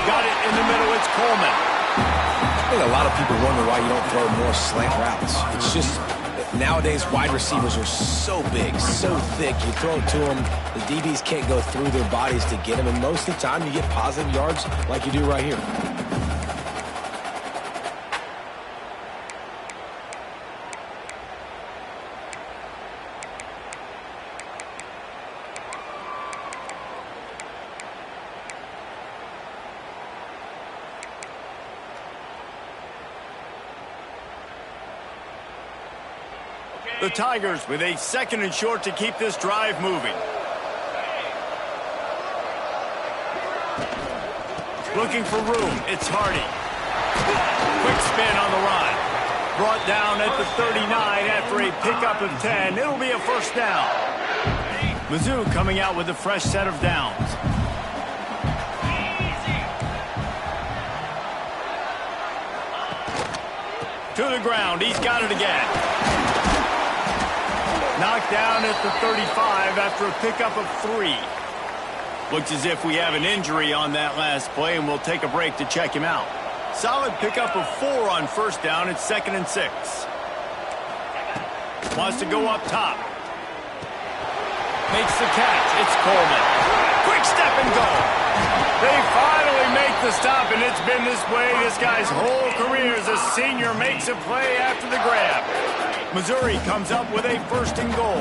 Got it in the middle. It's Coleman. I think a lot of people wonder why you don't throw more slant routes. It's just nowadays wide receivers are so big, so thick. You throw it to them, the DBs can't go through their bodies to get them, and most of the time you get positive yards like you do right here. The Tigers with a second and short to keep this drive moving. Looking for room. It's Hardy. Quick spin on the run. Brought down at the 39 after a pickup of 10. It'll be a first down. Mizzou coming out with a fresh set of downs. To the ground. He's got it again. Knocked down at the 35 after a pickup of 3. Looks as if we have an injury on that last play, and we'll take a break to check him out. Solid pickup of 4 on first down. It's 2nd and 6. Wants to go up top. Makes the catch. It's Coleman. Quick step and go. They finally make the stop, and it's been this way this guy's whole career as a senior makes a play after the grab. Missouri comes up with a 1st and goal.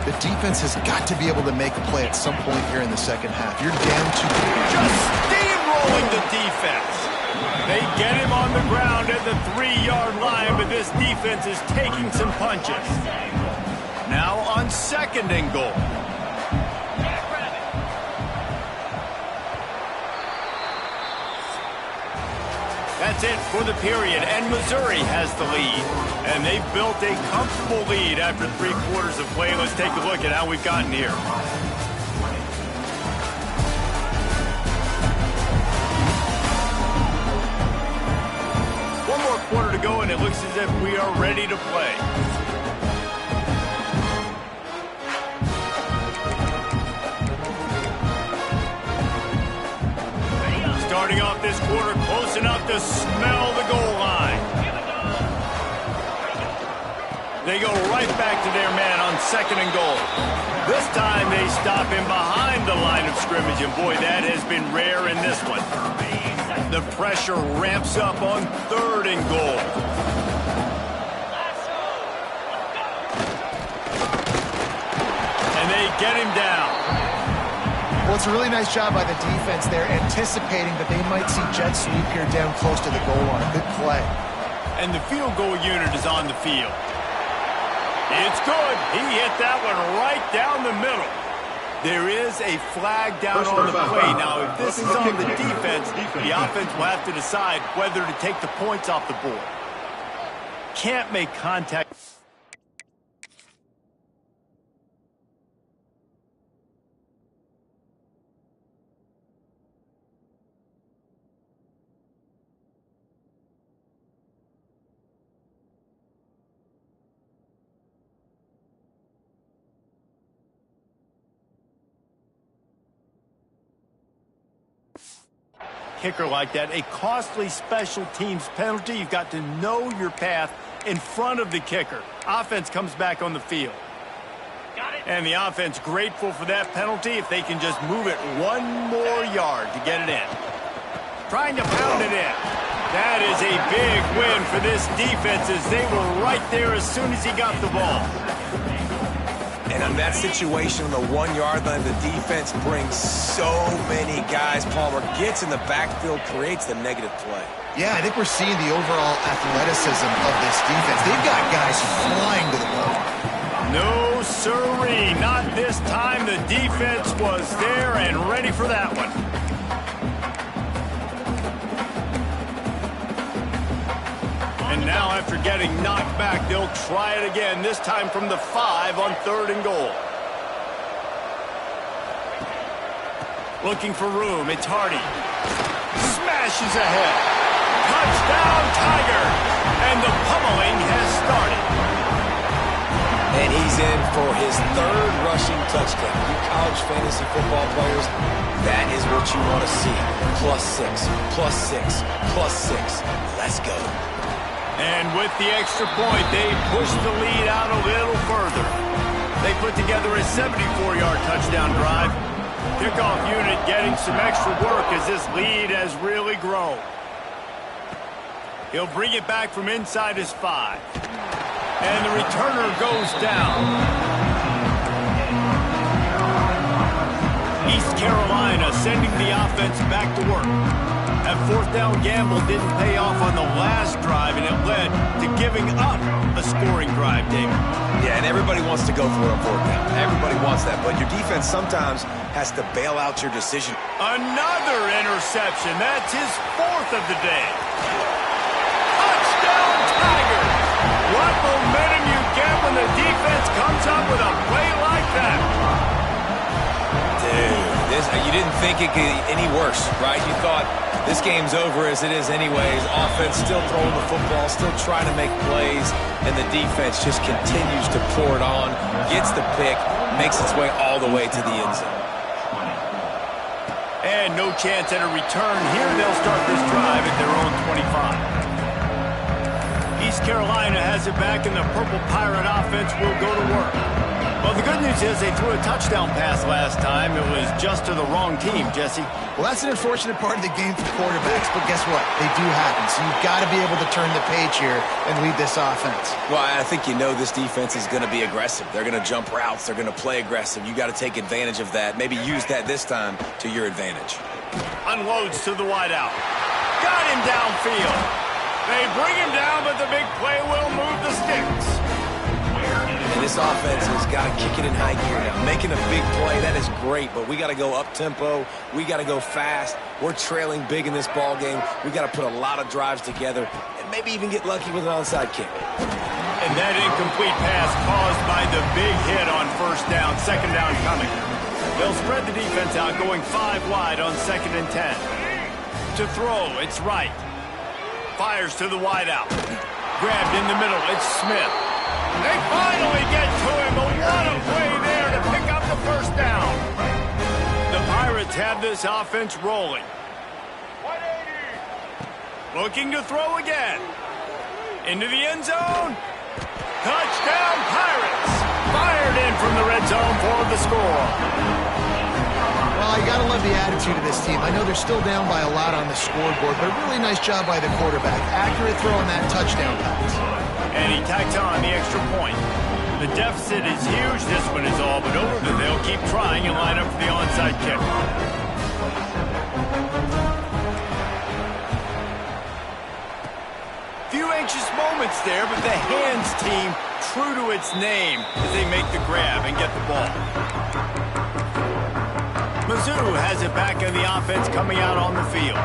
The defense has got to be able to make a play at some point here in the second half. You're down to just steamrolling the defense. They get him on the ground at the 3-yard line, but this defense is taking some punches. Now on 2nd and goal. That That's it for the period, and Missouri has the lead. And they've built a comfortable lead after 3 quarters of play. Let's take a look at how we've gotten here. One more quarter to go, and it looks as if we are ready to play. Starting off this quarter, close enough to smell the goal line. They go right back to their man on 2nd and goal. This time they stop him behind the line of scrimmage, and boy, that has been rare in this one. The pressure ramps up on 3rd and goal. And they get him down. Well, it's a really nice job by the defense there, anticipating that they might see jet sweep here down close to the goal line. Good play. And the field goal unit is on the field. It's good. He hit that one right down the middle. There is a flag down on the play. Now, if this is on the defense, the offense will have to decide whether to take the points off the board. Can't make contact. Kicker like that, a costly special teams penalty. You've got to know your path in front of the kicker. Offense comes back on the field. And the offense grateful for that penalty if they can just move it 1 more yard to get it in. Trying to pound it in. That is a big win for this defense as they were right there as soon as he got the ball. And in that situation on the 1-yard line, the defense brings so many guys. Palmer gets in the backfield, creates the negative play. Yeah, I think we're seeing the overall athleticism of this defense. They've got guys flying to the ball. No siree, not this time. The defense was there and ready for that one. And now after getting knocked back, they'll try it again, this time from the 5 on 3rd and goal. Looking for room, it's Hardy. Smashes ahead. Touchdown, Tiger! And the pummeling has started. And he's in for his 3rd rushing touchdown. You college fantasy football players, that is what you want to see. +6, +6, +6. Let's go. And with the extra point, they push the lead out a little further. They put together a 74-yard touchdown drive. Kickoff unit getting some extra work as this lead has really grown. He'll bring it back from inside his 5. And the returner goes down. East Carolina sending the offense back to work. That 4th down gamble didn't pay off on the last drive, and it led to giving up a scoring drive, David. Yeah, and everybody wants to go for it on 4th down. Everybody wants that, but your defense sometimes has to bail out your decision. Another interception. That's his 4th of the day. Touchdown, Tiger! What momentum you get when the defense comes up with a play like that. Dude, you didn't think it could get any worse, right? You thought this game's over as it is anyways. Offense still throwing the football, still trying to make plays, and the defense just continues to pour it on, gets the pick, makes its way all the way to the end zone. And no chance at a return here. They'll start this drive at their own 25. East Carolina has it back, and the Purple Pirate offense will go to work. Well, the good news is they threw a touchdown pass last time. It was just to the wrong team, Jesse. Well, that's an unfortunate part of the game for quarterbacks, but guess what? They do happen, so you've got to be able to turn the page here and lead this offense. Well, I think you know this defense is going to be aggressive. They're going to jump routes. They're going to play aggressive. You got to take advantage of that. Maybe use that this time to your advantage. Unloads to the wideout. Got him downfield. They bring him down, but the big play will move the sticks. And This offense has got to kick it in high gear now. Making a big play, that is great, but we got to go up-tempo. We got to go fast. We're trailing big in this ball game. We got to put a lot of drives together and maybe even get lucky with an onside kick. And that incomplete pass caused by the big hit on first down. Second down coming. They'll spread the defense out, going 5 wide on 2nd and 10. To throw, it's right. Fires to the wideout. Grabbed in the middle, it's Smith. They finally get to him, but what a play there to pick up the first down. The Pirates have this offense rolling. Looking to throw again. Into the end zone. Touchdown Pirates. Fired in from the red zone for the score. Well, you got to love the attitude of this team. I know they're still down by a lot on the scoreboard, but a really nice job by the quarterback. Accurate throw on that touchdown pass. And he tacks on the extra point. The deficit is huge. This one is all but over, but they'll keep trying and line up for the onside kick. Few anxious moments there, but the hands team true to its name as they make the grab and get the ball. Mizzou has it back in the offense coming out on the field.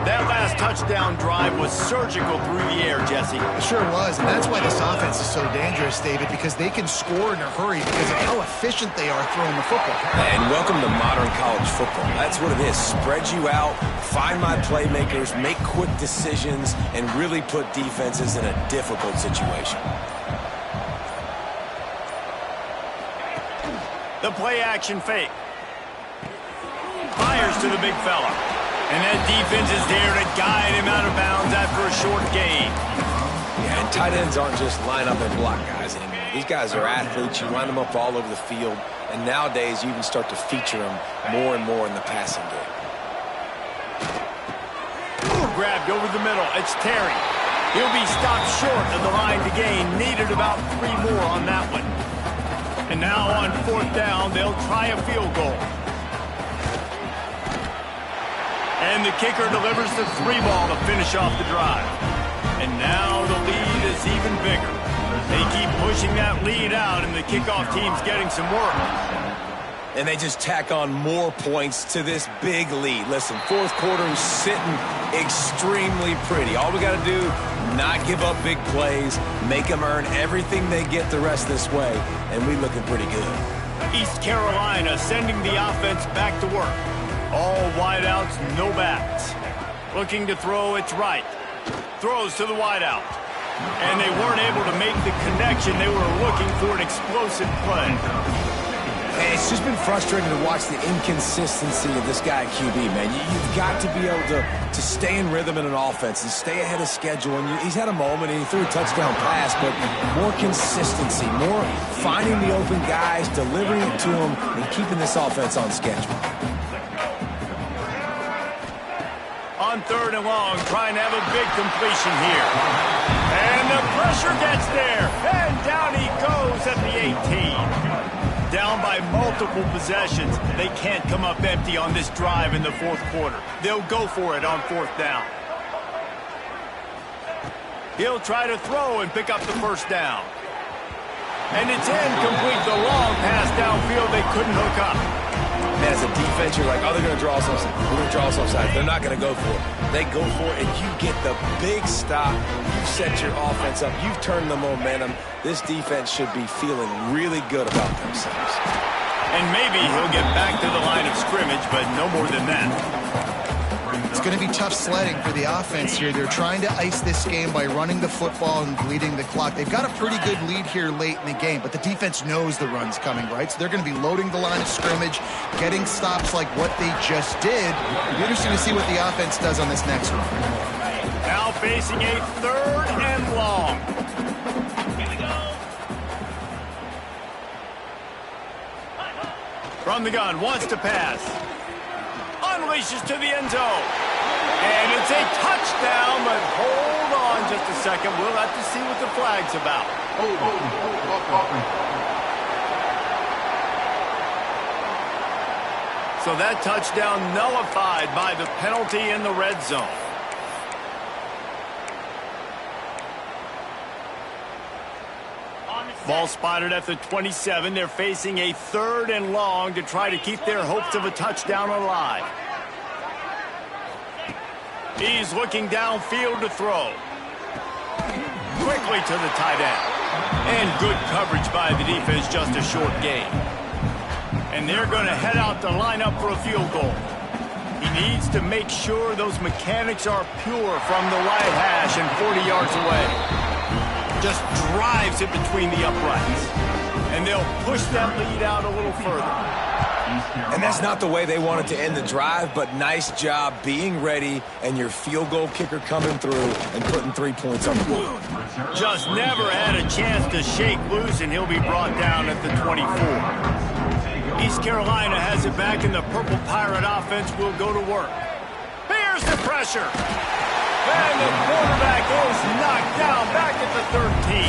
That last touchdown drive was surgical through the air, Jesse. It sure was, and that's why this offense is so dangerous, David, because they can score in a hurry because of how efficient they are throwing the football. And welcome to modern college football. That's what it is. Spread you out, find my playmakers, make quick decisions, and really put defenses in a difficult situation. The play action fake. Fires to the big fella. And that defense is there to guide him out of bounds after a short gain. Yeah, and tight ends aren't just line up and block guys anymore. These guys are athletes. You line them up all over the field. And nowadays, you even start to feature them more and more in the passing game. Grabbed over the middle. It's Terry. He'll be stopped short of the line to gain. Needed about 3 more on that one. And now on 4th down, they'll try a field goal. And the kicker delivers the 3-ball to finish off the drive. And now the lead is even bigger. They keep pushing that lead out, and the kickoff team's getting some work. And they just tack on more points to this big lead. Listen, 4th quarter is sitting extremely pretty. All we got to do, not give up big plays, make them earn everything they get the rest this way, and we looking pretty good. East Carolina sending the offense back to work. All wideouts, no backs. Looking to throw, it's right. Throws to the wideout. And they weren't able to make the connection. They were looking for an explosive play. And it's just been frustrating to watch the inconsistency of this guy at QB, man. You've got to be able to stay in rhythm in an offense and stay ahead of schedule. And he's had a moment and he threw a touchdown pass, but more consistency, more finding the open guys, delivering it to them, and keeping this offense on schedule. On 3rd and long, trying to have a big completion here. And the pressure gets there. And down he goes at the 18. Down by multiple possessions. They can't come up empty on this drive in the 4th quarter. They'll go for it on 4th down. He'll try to throw and pick up the 1st down. And it's incomplete. The long pass downfield they couldn't hook up. As a defense, you're like, oh, they're going to draw us offside. We're going to draw us offside. They're not going to go for it. They go for it, and you get the big stop. You've set your offense up. You've turned the momentum. This defense should be feeling really good about themselves. And maybe he'll get back to the line of scrimmage, but no more than that. It's going to be tough sledding for the offense here. They're trying to ice this game by running the football and bleeding the clock. They've got a pretty good lead here late in the game, but the defense knows the run's coming, right? So they're going to be loading the line of scrimmage, getting stops like what they just did. It'll be interesting to see what the offense does on this next one. Now facing a 3rd and long. Here we go. From the gun, wants to pass. Unleashes to the end zone. And it's a touchdown, but hold on just a second. We'll have to see what the flag's about. So that touchdown nullified by the penalty in the red zone. On the Ball spotted at the 27. They're facing a 3rd and long to try to keep their hopes of a touchdown alive. He's looking downfield to throw. Quickly to the tight end. And good coverage by the defense, just a short gain. And they're going to head out to line up for a field goal. He needs to make sure those mechanics are pure from the right hash and 40 yards away. Just drives it between the uprights. And they'll push that lead out a little further. And that's not the way they wanted to end the drive, but nice job being ready and your field goal kicker coming through and putting 3 points on the board. Just never had a chance to shake loose, and he'll be brought down at the 24. East Carolina has it back, and the Purple Pirate offense will go to work. Here's the pressure. And the quarterback is knocked down back at the 13.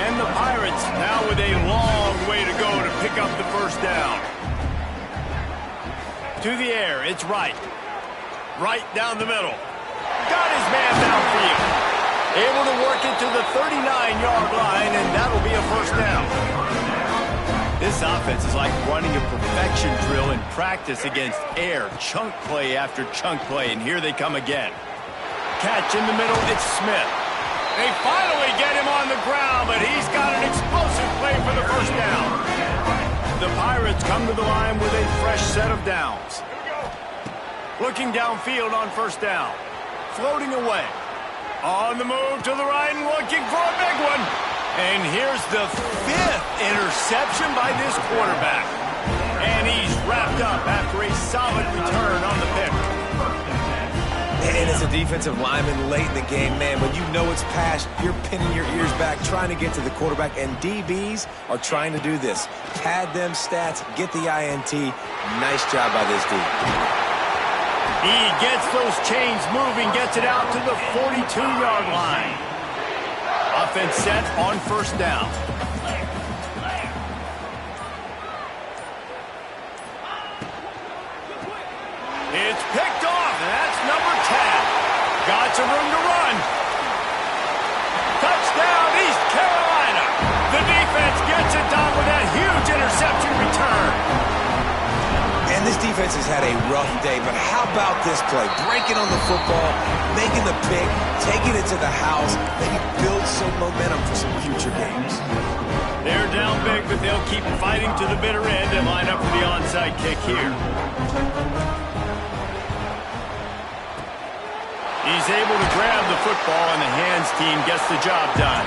And the Pirates now with a long way to go to pick up the first down. To the air, it's Wright. Right down the middle. Got his man downfield. Able to work it to the 39-yard line, and that'll be a first down. This offense is like running a perfection drill in practice against air. Chunk play after chunk play, and here they come again. Catch in the middle, it's Smith. They finally get him on the ground, but he's got an explosive play for the first down. The Pirates come to the line with a fresh set of downs. Looking downfield on first down. Floating away. On the move to the right and looking for a big one. And here's the 5th interception by this quarterback. And he's wrapped up after a solid return on the pick. And as a defensive lineman late in the game, man, when you know it's past, you're pinning your ears back, trying to get to the quarterback, and DBs are trying to do this. Pad them stats, get the INT. Nice job by this dude. He gets those chains moving, gets it out to the 42-yard line. Offense set on first down. It's picked off, and that's number 10. Got some room to run. Touchdown, East Carolina. The defense gets it done with that huge interception return. And this defense has had a rough day, but how about this play? Breaking on the football, making the pick, taking it to the house, maybe build some momentum for some future games. They're down big, but they'll keep fighting to the bitter end and line up for the onside kick here. He's able to grab the football, and the hands team gets the job done.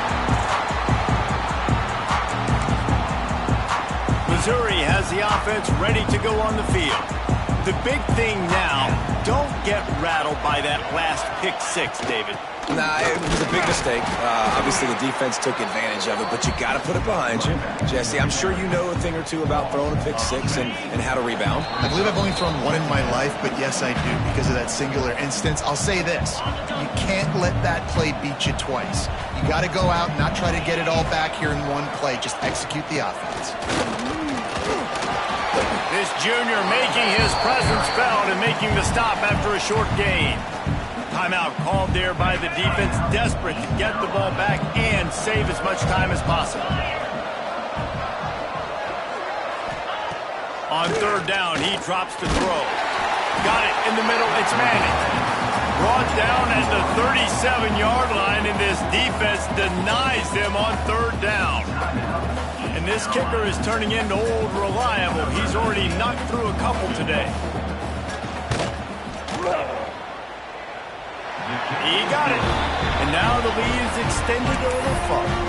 Missouri has the offense ready to go on the field. The big thing now, don't get rattled by that last pick six, David. Nah, it was a big mistake. Obviously, the defense took advantage of it, but you got to put it behind you. Jesse, I'm sure you know a thing or two about throwing a pick six and how to rebound. I believe I've only thrown one in my life, but yes, I do, because of that singular instance. I'll say this. You can't let that play beat you twice. You got to go out and not try to get it all back here in one play. Just execute the offense. This junior making his presence felt and making the stop after a short gain. Timeout called there by the defense, desperate to get the ball back and save as much time as possible. On third down, he drops to throw. Got it in the middle, it's Manning. Brought down at the 37-yard line, and this defense denies them on third down. And this kicker is turning into old reliable. He's already knocked through a couple today. He got it. And now the lead is extended a little farther.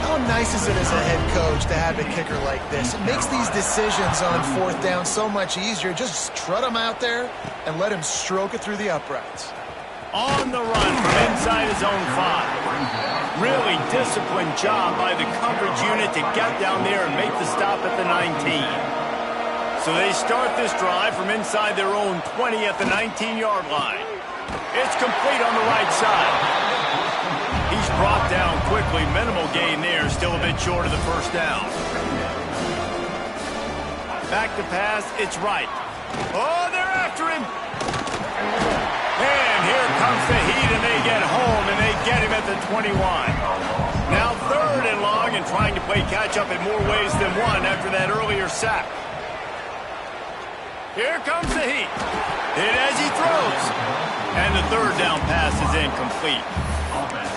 How nice is it as a head coach to have a kicker like this? It makes these decisions on fourth down so much easier. Just trot him out there and let him stroke it through the uprights. On the run from inside his own 5. Really disciplined job by the coverage unit to get down there and make the stop at the 19. So they start this drive from inside their own 20 at the 19-yard line. It's complete on the right side. He's brought down quickly. Minimal gain there. Still a bit short of the first down. Back to pass. It's Wright. Oh, they're after him. And here comes the heat, and they get home, and they get him at the 21. Now third and long, trying to play catch-up in more ways than one after that earlier sack. Here comes the heat. Hit as he throws. And the third down pass is incomplete.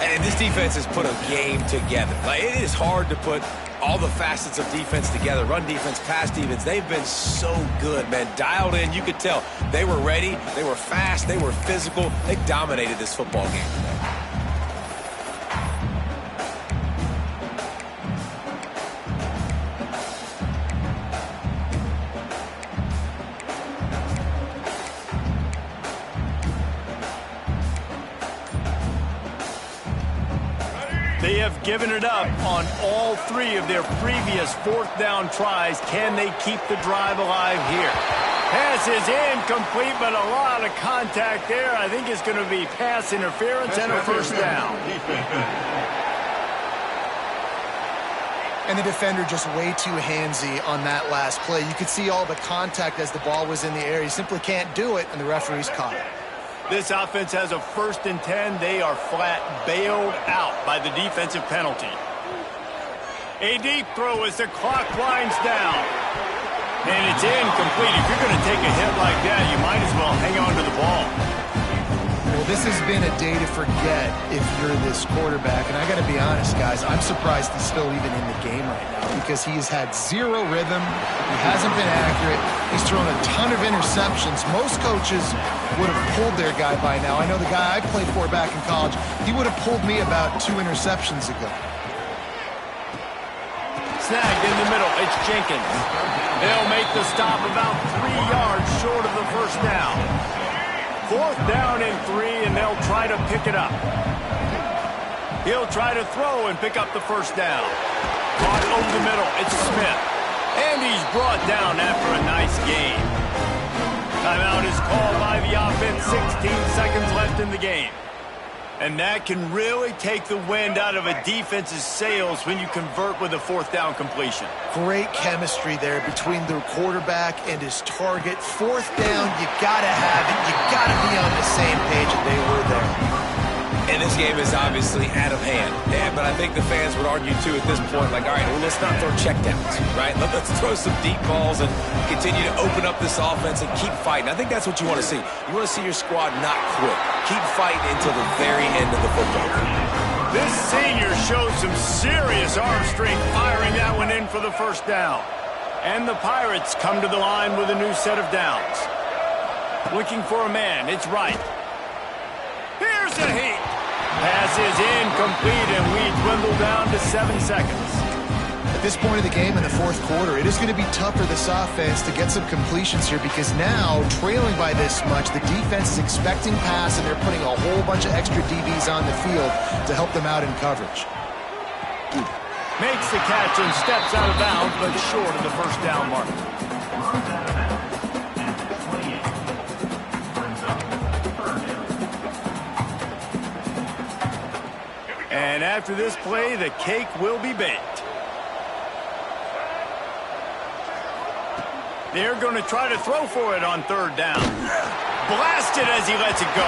And this defense has put a game together. Like, it is hard to put all the facets of defense together. Run defense, pass defense. They've been so good, man. Dialed in. You could tell they were ready. They were fast. They were physical. They dominated this football game today. They have given it up on all three of their previous fourth down tries. Can they keep the drive alive here? Pass is incomplete, but a lot of contact there. I think it's going to be pass interference and a first down. And the defender just way too handsy on that last play. You could see all the contact as the ball was in the air. He simply can't do it, and the referee's caught it. This offense has a 1st and 10. They are flat bailed out by the defensive penalty. A deep throw as the clock winds down. And it's incomplete. If you're going to take a hit like that, you might as well hang on to the ball. Well, this has been a day to forget if you're this quarterback. And I got to be honest, guys, I'm surprised he's still even in the game right now because he has had zero rhythm. He hasn't been accurate. He's thrown a ton of interceptions. Most coaches would have pulled their guy by now. I know the guy I played for back in college, he would have pulled me about 2 interceptions ago. Snagged in the middle. It's Jenkins. They'll make the stop about 3 yards short of the first down. 4th down and 3, and they'll try to pick it up. He'll try to throw and pick up the first down. Caught over the middle. It's Smith. And he's brought down after a nice gain. Timeout is called by the offense. 16 seconds left in the game. And that can really take the wind out of a defense's sails when you convert with a 4th down completion. Great chemistry there between the quarterback and his target. 4th down, you got to have it. You got to be on the same page, and they were there. And this game is obviously out of hand. Yeah, but I think the fans would argue, too, at this point, like, all right, well, let's not throw checkdowns, right? Let's throw some deep balls and continue to open up this offense and keep fighting. I think that's what you want to see. You want to see your squad not quit. Keep fighting until the very end of the football game. This senior showed some serious arm strength firing that one in for the first down. And the Pirates come to the line with a new set of downs. Looking for a man. It's Wright. Here's a heat. Pass is incomplete, and we dwindle down to 7 seconds. At this point of the game in the 4th quarter, it is going to be tough for this offense to get some completions here because now, trailing by this much, the defense is expecting pass, and they're putting a whole bunch of extra DBs on the field to help them out in coverage. Makes the catch and steps out of bounds, but short of the first down mark. And after this play, the cake will be baked. They're going to try to throw for it on 3rd down. Blasted as he lets it go.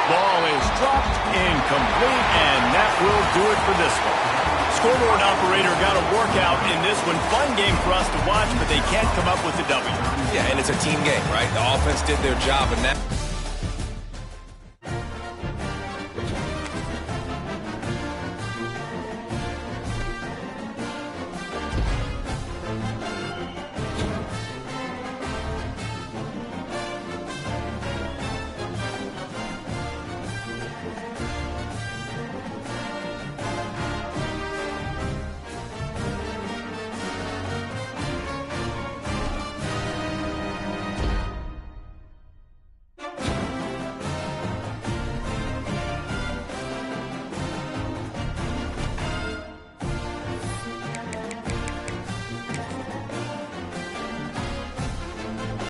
Ball is dropped, incomplete, and that will do it for this one. Scoreboard operator got a workout in this one. Fun game for us to watch, but they can't come up with the W. Yeah, and it's a team game, right? The offense did their job, and that...